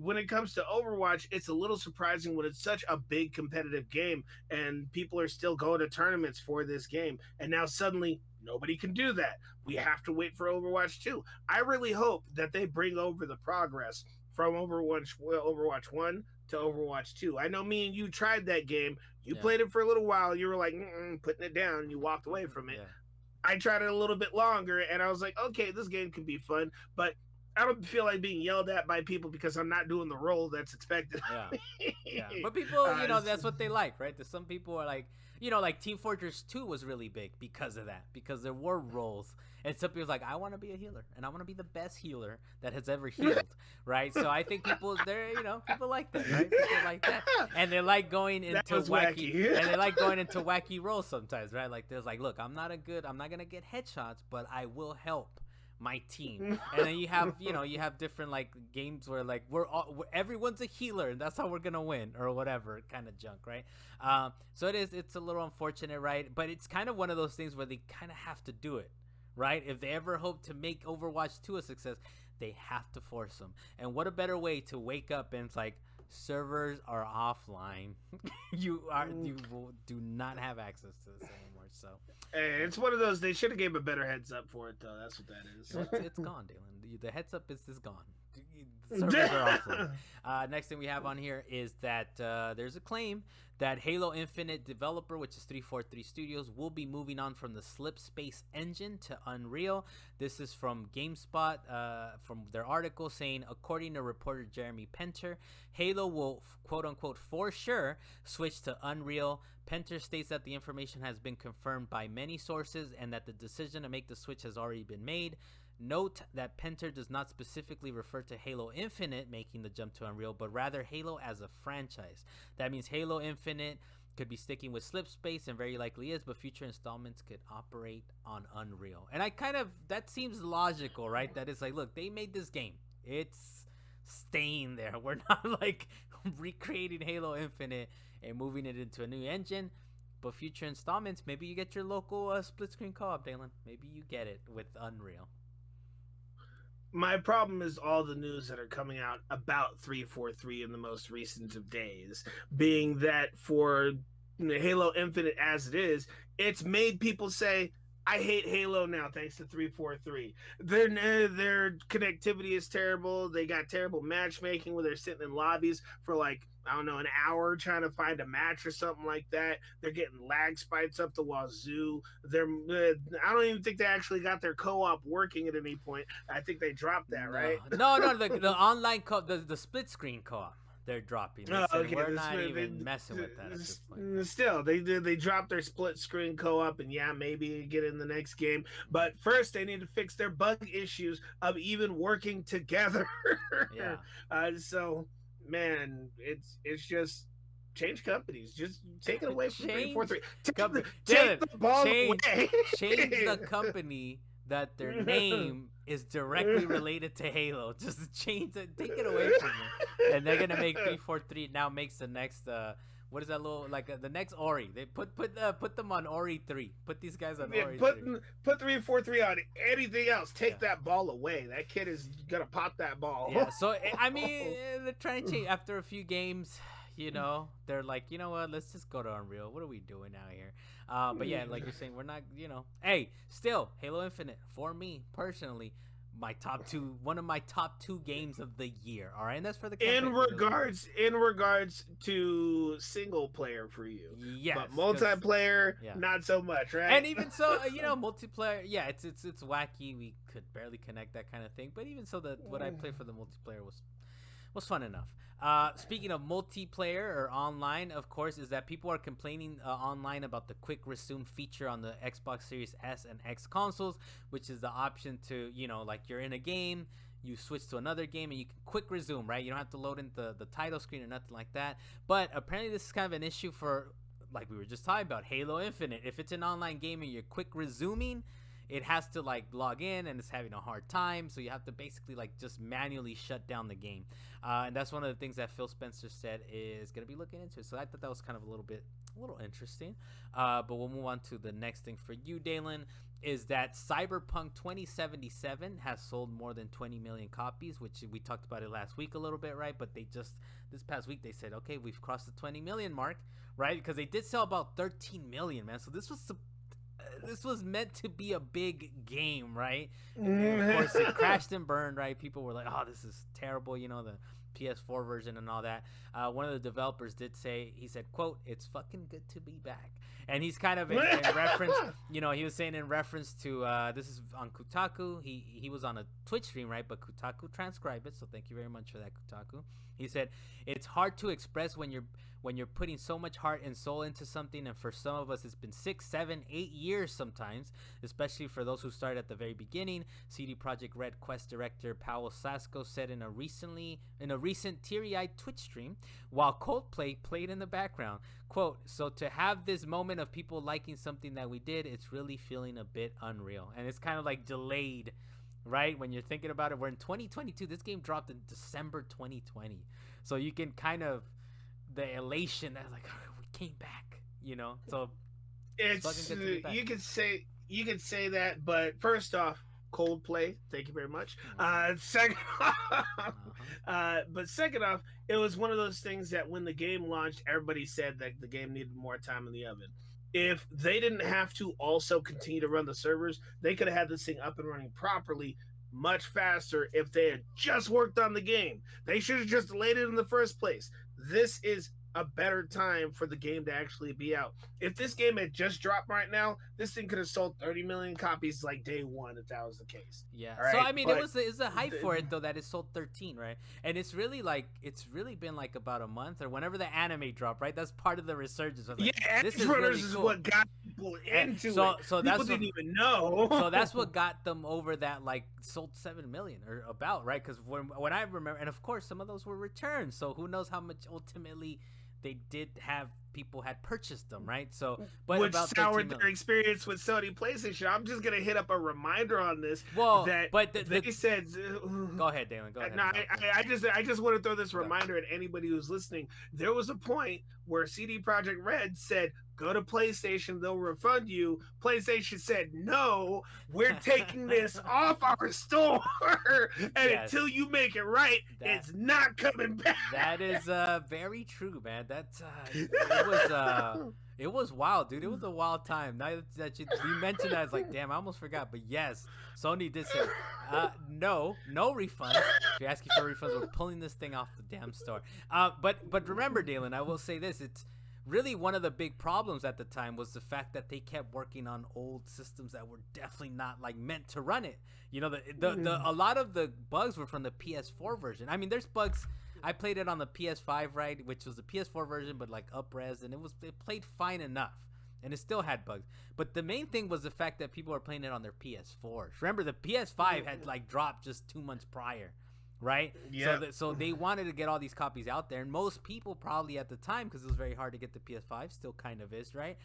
when it comes to Overwatch, it's a little surprising when it's such a big competitive game, and people are still going to tournaments for this game. And now suddenly, nobody can do that. We have to wait for Overwatch 2. I really hope that they bring over the progress from Overwatch 1 to Overwatch 2. I know me and you tried that game. You played it for a little while. You were like, putting it down. You walked away from it. Yeah. I tried it a little bit longer, and I was like, okay, this game can be fun, but I don't feel like being yelled at by people because I'm not doing the role that's expected. Yeah. But people, you know, that's what they like, right? There's some people are like, you know, like Team Fortress 2 was really big because of that, because there were roles. And some people's like, I want to be a healer, and I want to be the best healer that has ever healed, right? So I think people like that, right? People like that, and they like going into wacky, and they like going into wacky roles sometimes, right? Like there's like, look, I'm not gonna get headshots, but I will help my team. And then you have different like games where like everyone's a healer and that's how we're gonna win or whatever kind of junk, right? So it's a little unfortunate, right? But it's kind of one of those things where they kind of have to do it, right? If they ever hope to make Overwatch 2 a success, they have to force them. And what a better way to wake up and it's like, servers are offline. you do not have access to this anymore. So it's one of those. They should have gave a better heads up for it, though. That's what that is. It's gone, Dalan. The heads up is gone. servers are offline. Next thing we have on here is that there's a claim that Halo Infinite developer, which is 343 Studios, will be moving on from the Slipspace engine to Unreal. This is from GameSpot, from their article saying, according to reporter Jeremy Penter, Halo will, quote unquote, for sure switch to Unreal. Penter states that the information has been confirmed by many sources and that the decision to make the switch has already been made. Note that Penter does not specifically refer to Halo Infinite making the jump to Unreal, but rather Halo as a franchise. That means Halo Infinite could be sticking with Slipspace and very likely is, but future installments could operate on Unreal. And that seems logical, right? That it's like, look, they made this game. It's staying there. We're not like recreating Halo Infinite and moving it into a new engine. But future installments, maybe you get your local split screen co-op, Dalan. Maybe you get it with Unreal. My problem is all the news that are coming out about 343 in the most recent of days, being that for Halo Infinite as it is, it's made people say, I hate Halo now thanks to 343. Their connectivity is terrible. They got terrible matchmaking where they're sitting in lobbies for like, I don't know, an hour trying to find a match or something like that. They're getting lag spikes up the wazoo. I don't even think they actually got their co-op working at any point. I think they dropped that, right? No, the online co-op, the split screen co-op. They're dropping. Okay. We're not even messing with that at this point. Still, they dropped their split screen co-op, and yeah, maybe get in the next game. But first, they need to fix their bug issues of even working together. Yeah. So, man, it's just change companies. Just take it away from 343. Take the ball away. Change the company that their name is directly related to Halo. Just change it, take it away from them. And they're gonna make 343 now makes the next what is that little like the next Ori? They put them on Ori 3. Put these guys on Ori 3. Put 343 on anything else. Take that ball away. That kid is gonna pop that ball. Yeah. So I mean, they're trying to change after a few games. You know, they're like, you know what? Let's just go to Unreal. What are we doing out here? But yeah, like you're saying, we're not, you know. Hey, still, Halo Infinite, for me, personally, one of my top two games of the year. All right, and that's for the in regards to single player for you. Yes, but multiplayer, not so much, right? And even so, you know, multiplayer, yeah, it's wacky. We could barely connect that kind of thing. But even so, what I played for the multiplayer was fun enough. Speaking of multiplayer or online, of course, is that people are complaining online about the quick resume feature on the Xbox Series S and X consoles, which is the option to, you know, like you're in a game, you switch to another game and you can quick resume, right? You don't have to load into the title screen or nothing like that. But apparently this is kind of an issue for, like we were just talking about, Halo Infinite. If it's an online game and you're quick resuming, it has to like log in and it's having a hard time, so you have to basically like just manually shut down the game, and that's one of the things that Phil Spencer said is going to be looking into. So I thought that was kind of a little interesting, but we'll move on to the next thing for you, Dalan, is that Cyberpunk 2077 has sold more than 20 million copies, which we talked about it last week a little bit, right? But they just this past week they said, okay, we've crossed the 20 million mark, right? Because they did sell about 13 million, man. So this was meant to be a big game, right? And of course, it crashed and burned, right? People were like, oh, this is terrible, you know, the PS4 version and all that. One of the developers did say, he said, quote, it's fucking good to be back. And he's kind of in reference, you know, he was saying in reference to, this is on Kotaku. He was on a Twitch stream, right? But Kotaku transcribed it, so thank you very much for that, Kotaku. He said, it's hard to express when you're putting so much heart and soul into something, and for some of us it's been 6, 7, 8 years sometimes, especially for those who started at the very beginning. CD Projekt Red Quest director Paolo Sasco said in a recent teary-eyed Twitch stream while Coldplay played in the background, quote, so to have this moment of people liking something that we did, it's really feeling a bit unreal. And it's kind of like delayed, right? When you're thinking about it, we're in 2022. This game dropped in December 2020. So you can kind of, the elation that's like, oh, we came back, you know? So it's you could say that, but first off, Coldplay, thank you very much. Second off, but second off, it was one of those things that when the game launched, everybody said that the game needed more time in the oven. If they didn't have to also continue to run the servers, they could have had this thing up and running properly much faster if they had just worked on the game. They should have just delayed it in the first place. This is a better time for the game to actually be out. If this game had just dropped right now, this thing could have sold 30 million copies like day one if that was the case. Yeah. Right? So I mean, it's a hype for it though that it sold 13, right? And it's really been like about a month or whenever the anime dropped, right? That's part of the resurgence. Of like, yeah, this is really is cool. what got people into it. So people that's didn't even know. So that's what got them over that like sold 7 million or about, right? Because when I remember, and of course some of those were returns, so who knows how much ultimately they did have people had purchased them, right? So, but which about soured their experience with Sony PlayStation. I'm just gonna hit up a reminder on this. Well, that but they said. Go ahead, Dalan. Go ahead. No, I just want to throw this reminder at anybody who's listening. There was a point where CD Projekt Red said, "Go to PlayStation, they'll refund you." PlayStation said, "No, we're taking this off our store, and until you make it right, it's not coming back." That is very true, man. That's it was wild, dude. It was a wild time. Now that you mentioned that, it's like, damn, I almost forgot. But yes, Sony did say, no refunds. If you're asking for refunds, we're pulling this thing off the damn store. But remember, Dalan, I will say this: it's really one of the big problems at the time was the fact that they kept working on old systems that were definitely not like meant to run it. You know, a lot of the bugs were from the PS4 version. I mean, there's bugs. I played it on the PS5, right, which was the PS4 version, but like up-res, and it played fine enough, and it still had bugs. But the main thing was the fact that people were playing it on their PS4s. Remember, the PS5 had like dropped just 2 months prior, right? Yeah. So they wanted to get all these copies out there, and most people probably at the time, because it was very hard to get the PS5, still kind of is, right?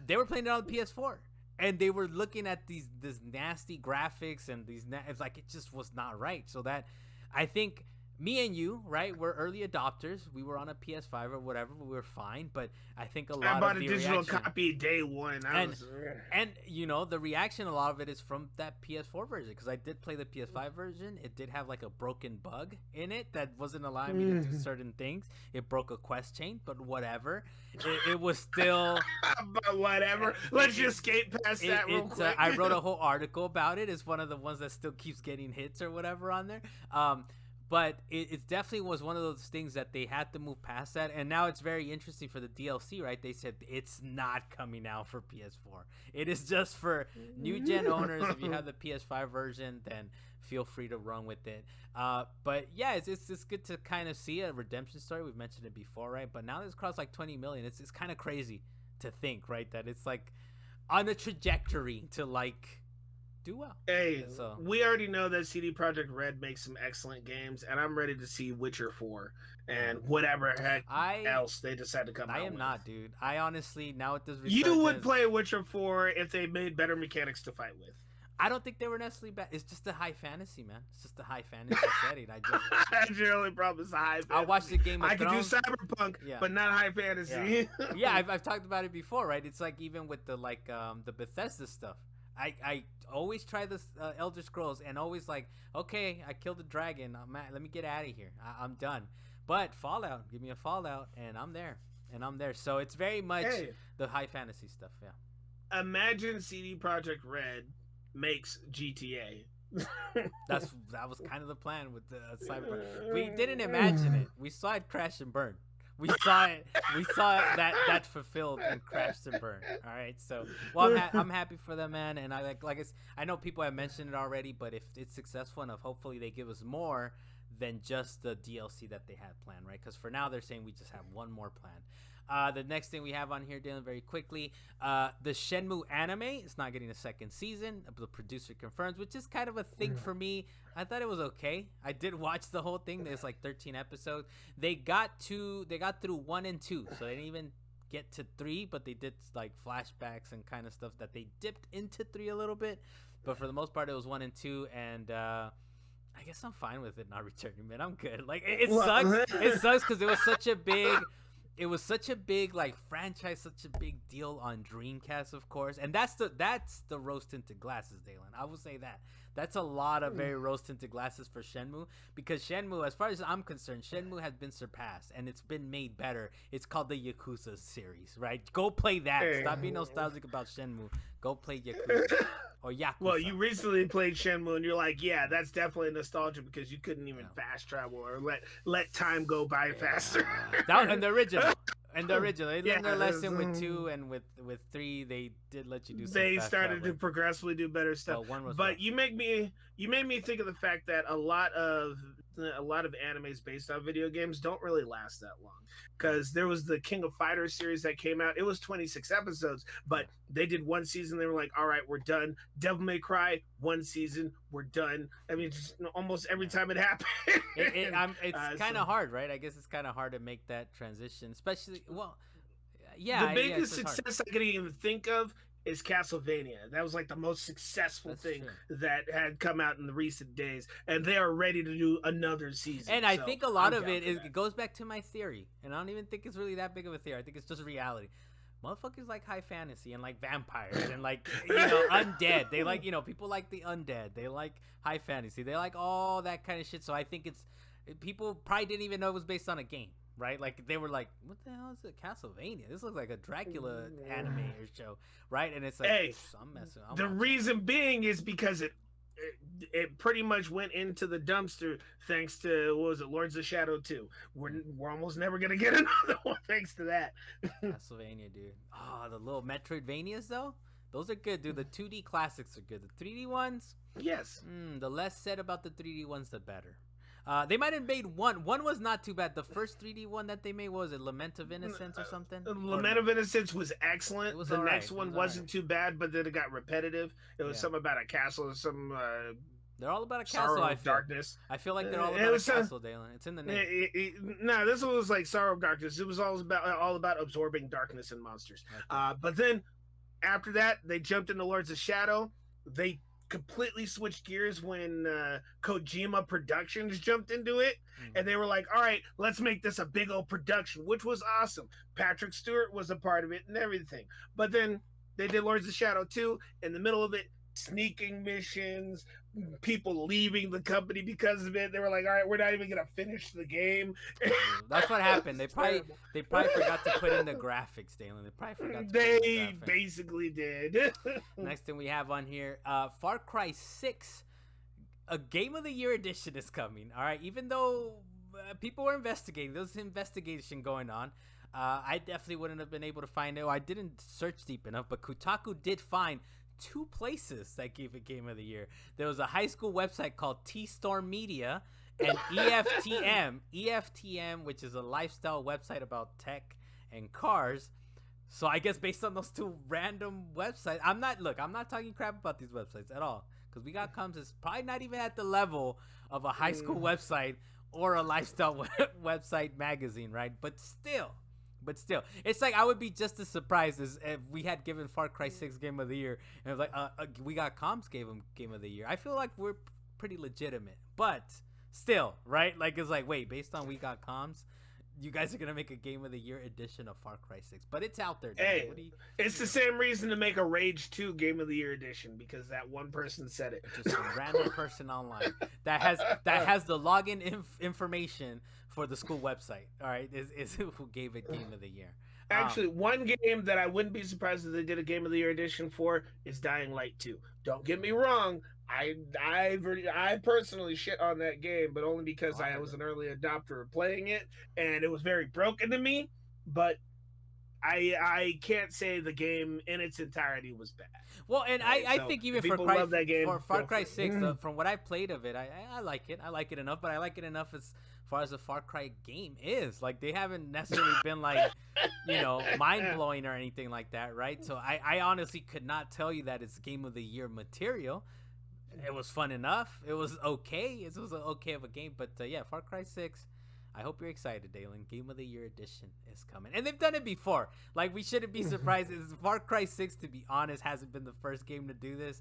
They were playing it on the PS4. And they were looking at this nasty graphics and it's like it just was not right. So that I think me and you, right, we're early adopters. We were on a PS5 or whatever, but we were fine. But I think a lot of the I bought a digital copy day one. And you know, the reaction, a lot of it is from that PS4 version, because I did play the PS5 version. It did have like a broken bug in it that wasn't allowing me to do certain things. It broke a quest chain, but whatever. It was still. But whatever. Let's just skate past that real quick. I wrote a whole article about it. It's one of the ones that still keeps getting hits or whatever on there. But it definitely was one of those things that they had to move past that. And now it's very interesting for the DLC, right? They said it's not coming out for PS4. It is just for new gen owners. If you have the PS5 version, then feel free to run with it. But yeah, it's good to kind of see a redemption story. We've mentioned it before, right? But now it's crossed like 20 million. It's kind of crazy to think, right? That it's like on a trajectory to like do well. Hey, so we already know that CD Projekt Red makes some excellent games, and I'm ready to see Witcher 4 and whatever heck else they decide to come out with. I am not, dude. I honestly, now with this you would play Witcher 4 if they made better mechanics to fight with. I don't think they were necessarily bad. It's just a high fantasy, man. It's just a high fantasy setting. That's your only problem is high fantasy. I watched the Game of Thrones. I could do Cyberpunk, but not high fantasy. Yeah, I've talked about it before, right? It's like even with the the Bethesda stuff. I always try this Elder Scrolls and always like, okay, I killed the dragon. Let me get out of here. I'm done. But Fallout, give me a Fallout, and I'm there. So it's very much the high fantasy stuff. Yeah. Imagine CD Projekt Red makes GTA. That was kind of the plan with the Cyberpunk. We didn't imagine it. We saw it crash and burn. We saw it. That fulfilled and crashed and burned. All right. So, well, I'm happy for them, man. And I know people have mentioned it already, but if it's successful enough, hopefully they give us more than just the DLC that they had planned, right? Because for now they're saying we just have one more plan. The next thing we have on here, Dylan, very quickly, the Shenmue anime is not getting a second season. The producer confirms, which is kind of a thing for me. I thought it was okay. I did watch the whole thing. There's like 13 episodes. They got through 1 and 2, so they didn't even get to 3, but they did like flashbacks and kind of stuff that they dipped into 3 a little bit. But for the most part, it was 1 and 2, and I guess I'm fine with it not returning, man. I'm good. Like it sucks. It sucks because it was such a big like franchise, such a big deal on Dreamcast, of course, and that's the rose tinted glasses, Dalan. I will say that That's a lot of very rose-tinted glasses for Shenmue, because Shenmue, as far as I'm concerned, Shenmue has been surpassed and it's been made better. It's called the Yakuza series, right? Go play that. Stop being nostalgic about Shenmue. Go play Yakuza or Yakuza. Well, you recently played Shenmue, and you're like, yeah, that's definitely nostalgia because you couldn't even fast travel or let time go by faster. That and the original. And the original, they learned their lesson with 2, and with 3, they did let you do. They started to progressively do better stuff. But you made me think of the fact that a lot of animes based on video games don't really last that long. Because there was the King of Fighters series that came out. It was 26 episodes, but they did one season. They were like, all right, we're done. Devil May Cry, 1 season, we're done. I mean, just almost every time it happened. It's kind of hard, right? I guess it's kind of hard to make that transition, especially, the biggest success I can even think of is Castlevania. That was like the most successful thing that had come out in the recent days, and they are ready to do another season. And I think a lot of it goes back to my theory, and I don't even think it's really that big of a theory. I think it's just reality. Motherfuckers like high fantasy and like vampires and like, undead. They like, people like the undead. They like high fantasy. They like all that kind of shit. So I think people probably didn't even know it was based on a game. Right, like they were like, "What the hell is it? Castlevania? This looks like a Dracula anime or show." Right, and it's like, hey, the reason being is because it pretty much went into the dumpster thanks to, what was it, Lords of Shadow 2. We're almost never gonna get another one thanks to that. Castlevania, dude. Oh, the little Metroidvanias though, those are good, dude. The 2D classics are good. The 3D ones, yes. The less said about the 3D ones, the better. They might have made one. One was not too bad. The first 3D one that they made, was it Lament of Innocence or something? Lament of Innocence was excellent. The next one wasn't too bad, but then it got repetitive. It was something about a castle or some. They're all about a castle. Sorrow of Darkness. I feel like they're all about a castle, Dalan. It's in the name. No, this one was like Sorrow of Darkness. It was all about absorbing darkness and monsters. Okay. But then after that, they jumped into Lords of Shadow. They completely switched gears when Kojima Productions jumped into it, and they were like, all right, let's make this a big old production, which was awesome. Patrick Stewart was a part of it and everything. But then they did Lords of Shadow 2. In the middle of it, sneaking missions, people leaving the company because of it. They were like, all right, we're not even gonna finish the game. That's what happened. They probably forgot to put in the graphics, Dalan. They probably forgot to put in the graphics. Basically did. Next thing we have on here, Far Cry 6, a Game of the Year edition is coming. All right, even though people were investigating, there was an investigation going on. I definitely wouldn't have been able to find it. I didn't search deep enough, but Kotaku did find 2 places that gave it Game of the Year. There was a high school website called T-Storm Media and EFTM, which is a lifestyle website about tech and cars. So I guess based on those 2 random websites, I'm not talking crap about these websites at all, because We Got Comes is probably not even at the level of a high school website or a lifestyle website magazine, right? But still, it's like I would be just as surprised as if we had given Far Cry 6 Game of the Year, and it was like We Got Comms gave him Game of the Year. I feel like we're pretty legitimate, but still, right? Like, it's like, wait, based on We Got Comms, you guys are gonna make a Game of the Year edition of Far Cry 6, but it's out there. Hey, it's the same reason to make a Rage 2 Game of the Year edition, because that one person said it. Just a random person online that has the login information for the school website. All right, is who gave it Game of the Year. Actually, one game that I wouldn't be surprised if they did a Game of the Year edition for is Dying Light 2. Don't get me wrong. I personally shit on that game, but only because I was an early adopter of playing it, and it was very broken to me. But I can't say the game in its entirety was bad. Well, and I think even for Far Cry 6, from what I played of it, I like it. I like it enough, but I like it enough as far as the Far Cry game is. Like, they haven't necessarily been like, mind-blowing or anything like that, right? So I honestly could not tell you that it's Game of the Year material. It was fun enough. It was okay. It was okay of a game. But Far Cry 6, I hope you're excited, Dalan. Game of the Year edition is coming. And they've done it before. Like, we shouldn't be surprised. Far Cry 6, to be honest, hasn't been the first game to do this.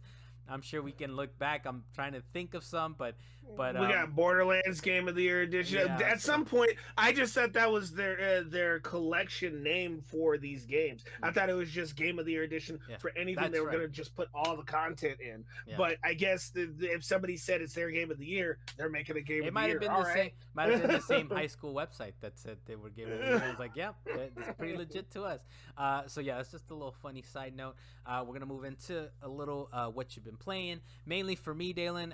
I'm sure we can look back. I'm trying to think of some, but We got Borderlands Game of the Year edition. yeah. At some point, I just thought that was their collection name for these games. I thought it was just Game of the Year edition Yeah, for anything that's they were right. going to just put all the content in. Yeah. But I guess if somebody said it's their Game of the Year, they're making a Game It of the might Year. have been All the right. same. Might have been the same high school website that said they were giving it. I was like, "Yep, it's pretty legit to us." So yeah, it's just a little funny side note. We're gonna move into a little what you've been playing. Mainly for me, Dalen,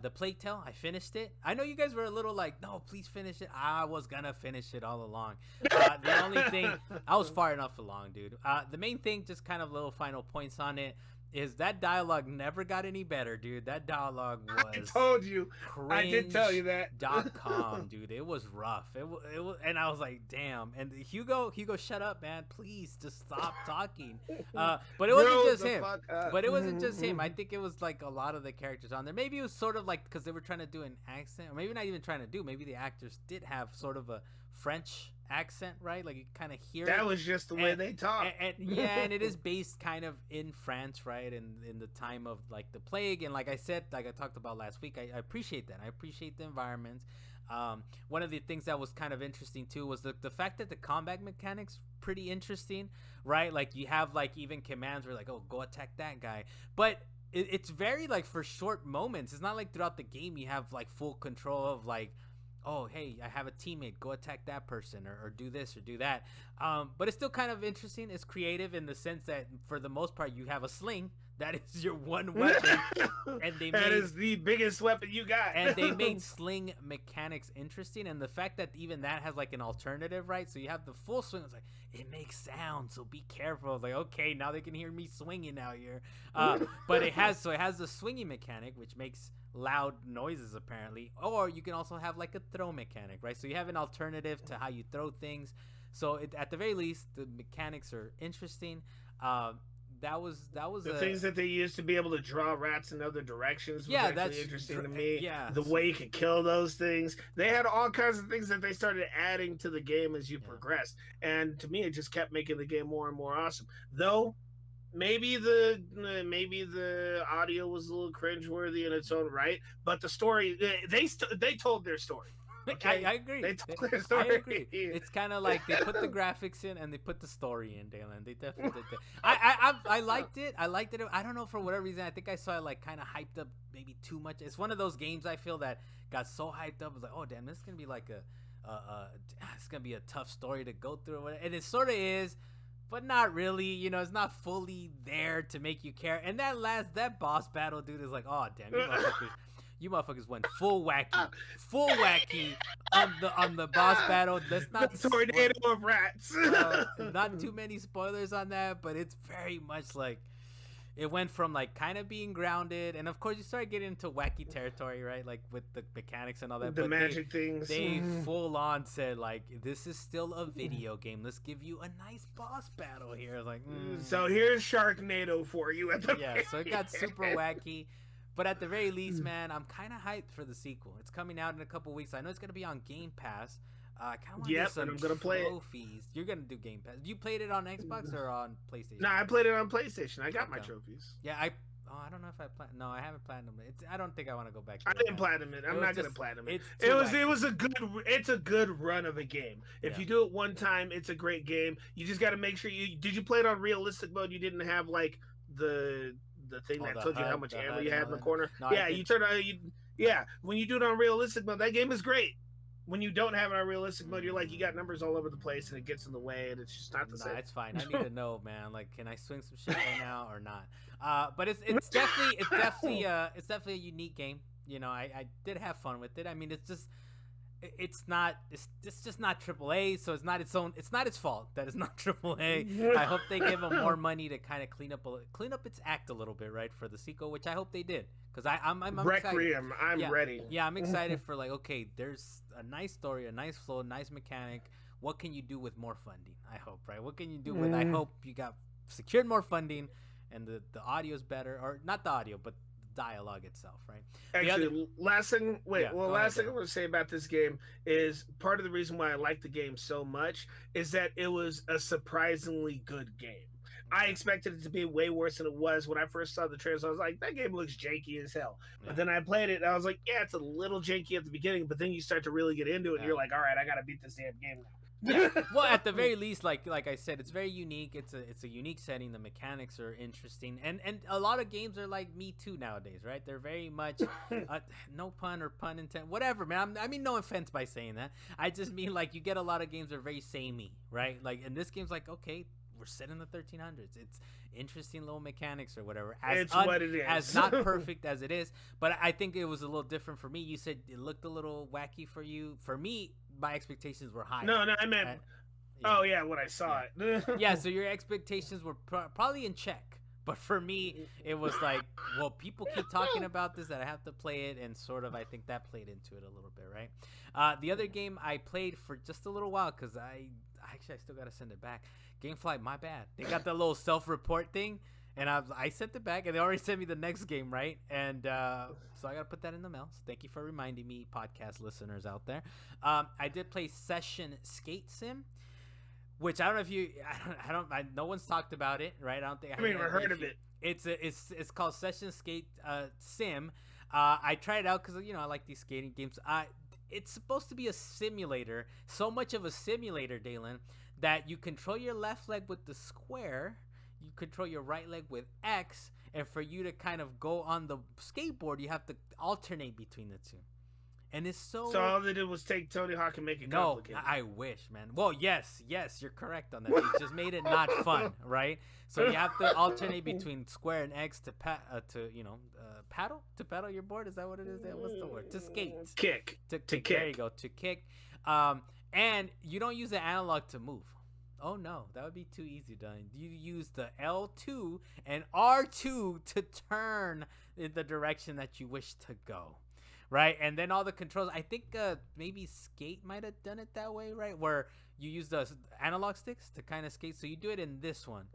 the Plague Tale. I finished it. I know you guys were a little like, "No, please finish it." I was gonna finish it all along. The only thing, I was far enough along, dude. The main thing, just kind of little final points on it, is that dialogue never got any better, dude. That dialogue was. I told you. I did tell you that. .com, dude. It was rough. It was, and I was like, damn. And Hugo, shut up, man. Please, just stop talking. But it wasn't just him. But it wasn't just him. I think it was like a lot of the characters on there. Maybe it was sort of like because they were trying to do an accent, or maybe not even trying to do. Maybe the actors did have sort of a French accent, right? Like you kind of hear that was just the way they talk. And yeah, and it is based kind of in France, right? And in the time of like the plague, and like I said, like I talked about last week, I appreciate that. I appreciate the environments. One of the things that was kind of interesting too was the fact that the combat mechanics pretty interesting, right? Like you have like even commands where like, oh, go attack that guy, but it's very like for short moments. It's not like throughout the game you have like full control of like, oh, hey, I have a teammate, go attack that person or do this or do that. But it's still kind of interesting. It's creative in the sense that for the most part you have a sling. That is your one weapon. And that is the biggest weapon you got. And they made sling mechanics interesting. And the fact that even that has like an alternative, right? So you have the full swing. It's like, it makes sound, so be careful. It's like, okay, now they can hear me swinging out here. But it has the swinging mechanic, which makes loud noises apparently. Or you can also have like a throw mechanic, right? So you have an alternative to how you throw things. So at the very least, the mechanics are interesting. That was the things that they used to be able to draw rats in other directions. Was that's interesting to me. Yeah, the way you could kill those things. They had all kinds of things that they started adding to the game as you progressed, and to me, it just kept making the game more and more awesome. Though maybe the audio was a little cringeworthy in its own right, but the story they told their story. Okay? I agree. They told their story. I agree. It's kind of like they put the graphics in and they put the story in, Dalan. They definitely did that. I liked it. I liked it. I don't know, for whatever reason. I think I saw it like kind of hyped up maybe too much. It's one of those games I feel that got so hyped up. It's like, oh damn, this is gonna be like it's gonna be a tough story to go through, and it sort of is. But not really, you know, it's not fully there to make you care. And that boss battle, dude, is like, oh damn, you motherfuckers went full wacky on the boss battle. Let's not the tornado of rats. Not too many spoilers on that, but it's very much like it went from like kind of being grounded, and of course you start getting into wacky territory, right? Like with the mechanics and all that. The magic things. They full on said like, this is still a video game. Let's give you a nice boss battle here. Like, so here's Sharknado for you at the so it got super wacky. But at the very least, man, I'm kind of hyped for the sequel. It's coming out in a couple weeks. I know it's gonna be on Game Pass. I kind of want to get some trophies. You're gonna do Game Pass. You played it on Xbox or on PlayStation? No, I played it on PlayStation. I got my trophies. Yeah, I don't know if I no, I haven't platinum it. I don't think I want to go back to I didn't platinum it. I'm not gonna platinum it. It's a good run of a game. If you do it one time, it's a great game. You just got to make sure did you play it on realistic mode? You didn't have like the thing that told you how much ammo you had in the corner. No, you turn on when you do it on realistic mode, that game is great. When you don't have it on realistic mode, you're like, you got numbers all over the place and it gets in the way and it's just not the same. It's fine. I need to know, man. Like, can I swing some shit right now or not? But it's definitely a unique game. You know, I did have fun with it. I mean, it's just not AAA, so it's not its fault that it's not AAA. I hope they give them more money to kind of clean up its act a little bit, right, for the sequel, which I hope they did, because I'm Requiem. excited. I'm ready. Yeah, I'm excited for like, okay, there's a nice story, a nice flow, a nice mechanic. What can you do with more funding? I hope, right? What can you do with? I hope you got secured more funding, and the audio's better, or not the audio, but dialogue itself, right? Actually, last thing I want to say about this game is part of the reason why I like the game so much is that it was a surprisingly good game. I expected it to be way worse than it was. When I first saw the trailer, I was like, that game looks janky as hell. But then I played it, and I was like, yeah, it's a little janky at the beginning, but then you start to really get into it, and you're like, all right, I gotta beat this damn game now. Yeah. Well, at the very least, like I said, it's very unique. It's a unique setting. The mechanics are interesting, and a lot of games are like Me Too nowadays, right? They're very much no pun or pun intent, whatever, man. I mean, no offense by saying that. I just mean like you get a lot of games that are very samey, right? Like, and this game's like, okay, we're set in the 1300s. It's interesting little mechanics or whatever. It's what it is. As not perfect as it is, but I think it was a little different for me. You said it looked a little wacky for you. For me, my expectations were high. No, I meant. Oh yeah, when I saw it. Yeah, so your expectations were probably in check. But for me, it was like, well, people keep talking about this, that I have to play it, and sort of I think that played into it a little bit, right? The other game I played for just a little while, because I still got to send it back. Gamefly, my bad. They got that little self-report thing, and I sent it back, and they already sent me the next game, right? And so I got to put that in the mail. So thank you for reminding me, podcast listeners out there. I did play Session Skate Sim, which I don't know if you, no one's talked about it, right? I don't think I mean, I've heard of it. It's called Session Skate Sim. I tried it out because I like these skating games. It's supposed to be a simulator, so much of a simulator, Dalan, that you control your left leg with the square, you control your right leg with X, and for you to kind of go on the skateboard, you have to alternate between the two. And it's so all they did was take Tony Hawk and make it complicated. No, I wish, man. Well, yes, you're correct on that. They just made it not fun, right? So you have to alternate between square and X to paddle your board. Is that what it is? What's the word? To skate. Kick. To kick. There you go. To kick. And you don't use the analog to move. Oh no, that would be too easy, Don. You use the L2 and R2 to turn in the direction that you wish to go. Right, and then all the controls. I think maybe Skate might have done it that way, right? Where you use the analog sticks to kind of skate. So you do it in this one,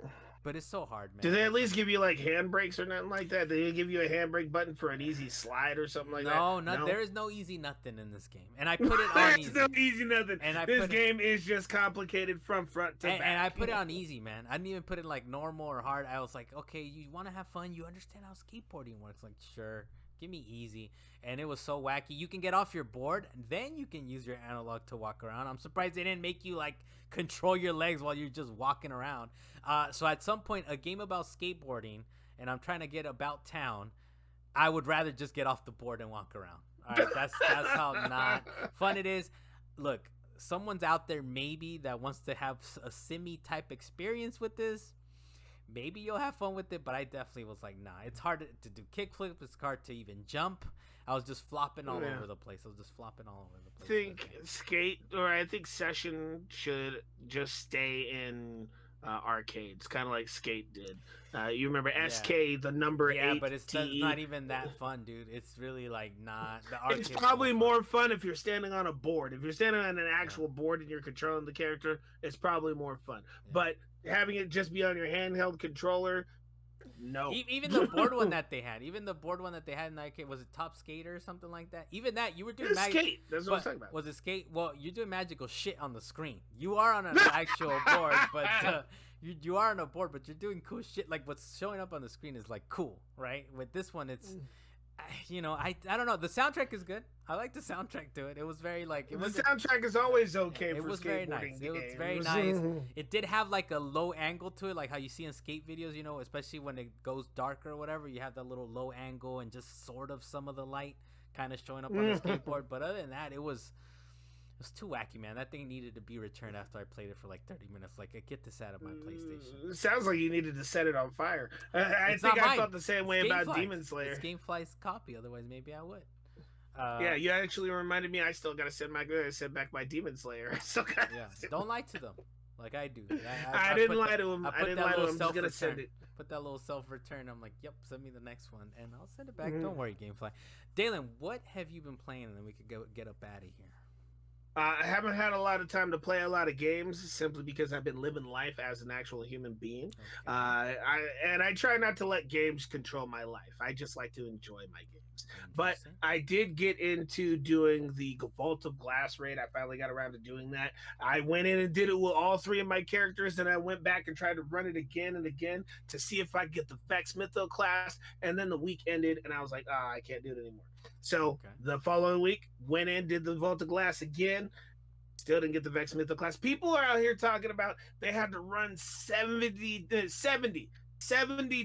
but it's so hard, man. Do they at least give you like handbrakes or nothing like that? Do they give you a handbrake button for an easy slide or something like that? No, there is no easy nothing in this game, and I put it on easy. There's no easy nothing. And this game is just complicated from front to back. And I put it on easy, man. I didn't even put it like normal or hard. I was like, okay, you want to have fun? You understand how skateboarding works? Like, sure. Give me easy. And it was so wacky. You can get off your board, then you can use your analog to walk around. I'm surprised they didn't make you like control your legs while you're just walking around. So at some point, a game about skateboarding, and I'm trying to get about town, I would rather just get off the board and walk around. All right, that's how not fun it is. Look, someone's out there maybe that wants to have a simmy type experience with this. Maybe you'll have fun with it, but I definitely was like, nah. It's hard to do kickflips. It's hard to even jump. I was just flopping all over the place. I think Session should just stay in arcades, kind of like Skate did. You remember SK, the number 8. Yeah, but it's not even that fun, dude. It's really like not. It's probably more fun if you're standing on a board. If you're standing on an actual board and you're controlling the character, it's probably more fun. Yeah. But having it just be on your handheld controller, no. Even the board one that they had, in the arcade, was it Top Skater or something like that? Even that, you were doing Skate. That's what I'm talking about. Was it Skate? Well, you're doing magical shit on the screen. You are on an actual board, but you are on a board, but you're doing cool shit. Like what's showing up on the screen is like cool, right? With this one, it's. I don't know. The soundtrack is good. I like the soundtrack to it. It was very like the soundtrack is always okay. It was very nice. It was very nice. It did have like a low angle to it, like how you see in skate videos. Especially when it goes darker or whatever, you have that little low angle and just sort of some of the light kind of showing up on the skateboard. But other than that, it was too wacky, man. That thing needed to be returned after I played it for like 30 minutes. Like, get this out of my PlayStation. It sounds like you needed to set it on fire. I think I felt the same way about Demon Slayer. It's Gamefly's copy. Otherwise, maybe I would. Yeah, you actually reminded me. I still got to send back my Demon Slayer. Don't lie to them like I do. I didn't lie to him. I didn't lie to him. I'm just gonna send it. Put that little self-return. I'm like, yep, send me the next one, and I'll send it back. Don't worry, Gamefly. Dalan, what have you been playing? And then we could get up out of here. I haven't had a lot of time to play a lot of games simply because I've been living life as an actual human being. Okay. I try not to let games control my life. I just like to enjoy my games. But I did get into doing the Vault of Glass raid. I finally got around to doing that. I went in and did it with all 3 of my characters, and I went back and tried to run it again and again to see if I could get the Vex Mytho class. And then the week ended, and I was like, I can't do it anymore. So the following week, went in, did the Vault of Glass again. Still didn't get the Vex Mytho class. People are out here talking about they had to run 70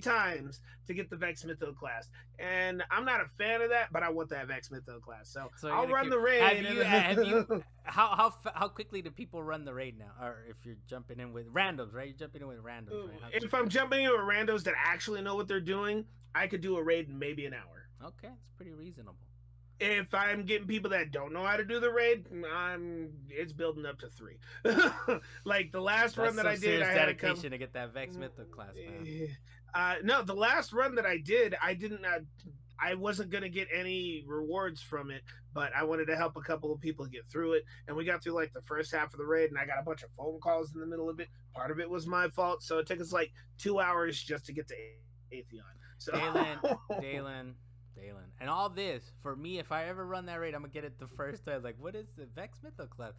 times to get the Vex Mytho class. And I'm not a fan of that, but I want that Vex Mytho class. So I'll run the raid. How quickly do people run the raid now? Or if you're jumping in with randoms, right? You're jumping in with randoms, right? If I'm jumping in with randos that actually know what they're doing, I could do a raid in maybe an hour. Okay, it's pretty reasonable. If I'm getting people that don't know how to do the raid, it's building up to 3. Like the last run that I did, I had dedication to get that Vex Mytho class, man. No, the last run that I did, I wasn't gonna get any rewards from it, but I wanted to help a couple of people get through it, and we got through like the first half of the raid, and I got a bunch of phone calls in the middle of it. Part of it was my fault, so it took us like 2 hours just to get to Atheon. So Dalan. And all this, for me, if I ever run that raid, I'm going to get it the first time. Like, what is the Vex Mytho class?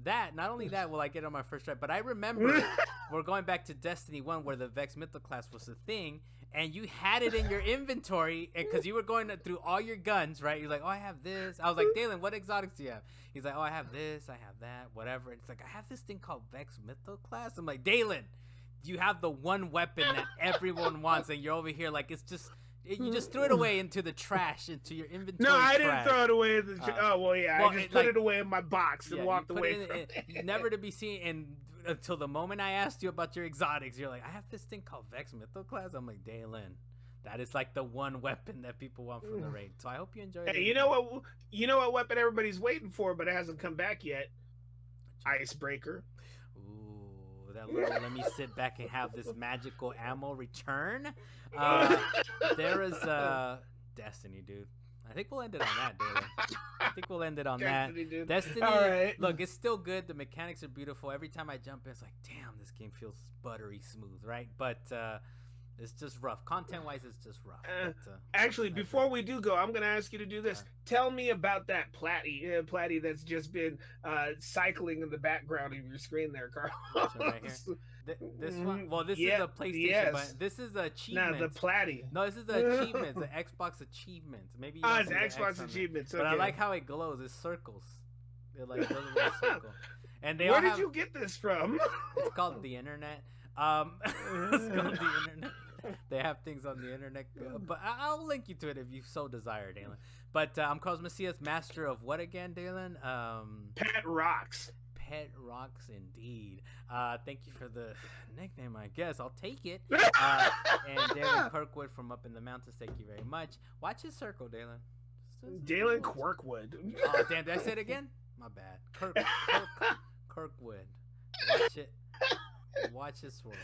Not only that will I get on my first try, but I remember we're going back to Destiny 1 where the Vex Mytho class was a thing, and you had it in your inventory because you were going through all your guns, right? You're like, I have this. I was like, Dalan, what exotics do you have? He's like, I have this, I have that, whatever. And it's like, I have this thing called Vex Mytho class. I'm like, Dalan, you have the one weapon that everyone wants, and you're over here like it's just... You just threw it away into the trash, into your inventory. No, I didn't throw it away. I just put it away in my box and walked away from it. Never to be seen. And until the moment I asked you about your exotics, you're like, I have this thing called Vex Mytho class. I'm like, Dalan, that is like the one weapon that people want from the raid. So I hope you enjoy it. Hey, you know what weapon everybody's waiting for, but it hasn't come back yet? Icebreaker. Ooh, let me sit back and have this magical ammo return. There is Destiny, dude. I think we'll end it on that, Dalan. I think we'll end it on Destiny, that. dude. Destiny, all right. Look, it's still good. The mechanics are beautiful. Every time I jump in, it's like, damn, this game feels buttery smooth, right? But it's just rough. Content-wise, it's just rough. Actually, before we do go, I'm going to ask you to do this. Tell me about that platy that's just been cycling in the background of your screen there, Carl. Right here. This one? Well, this is a PlayStation, but this is the achievement. No, the platy. No, this is the achievements, the Xbox achievements. Maybe it's Xbox achievements. Okay. But I like how it glows. It's circles. It like goes in a circle. And where did you get this from? It's called the internet. It's called the internet. They have things on the internet, but I'll link you to it if you so desire, Dalan. But I'm Carlos Macias, master of what again, Dalan? Pet Rocks. Pet Rocks, indeed. Thank you for the nickname, I guess. I'll take it. And Dalan Kirkwood from up in the mountains, thank you very much. Watch his circle, Dalan. Dalan Quirkwood. Oh, damn, did I say it again? My bad. Kirkwood. Watch it. Watch his swirl.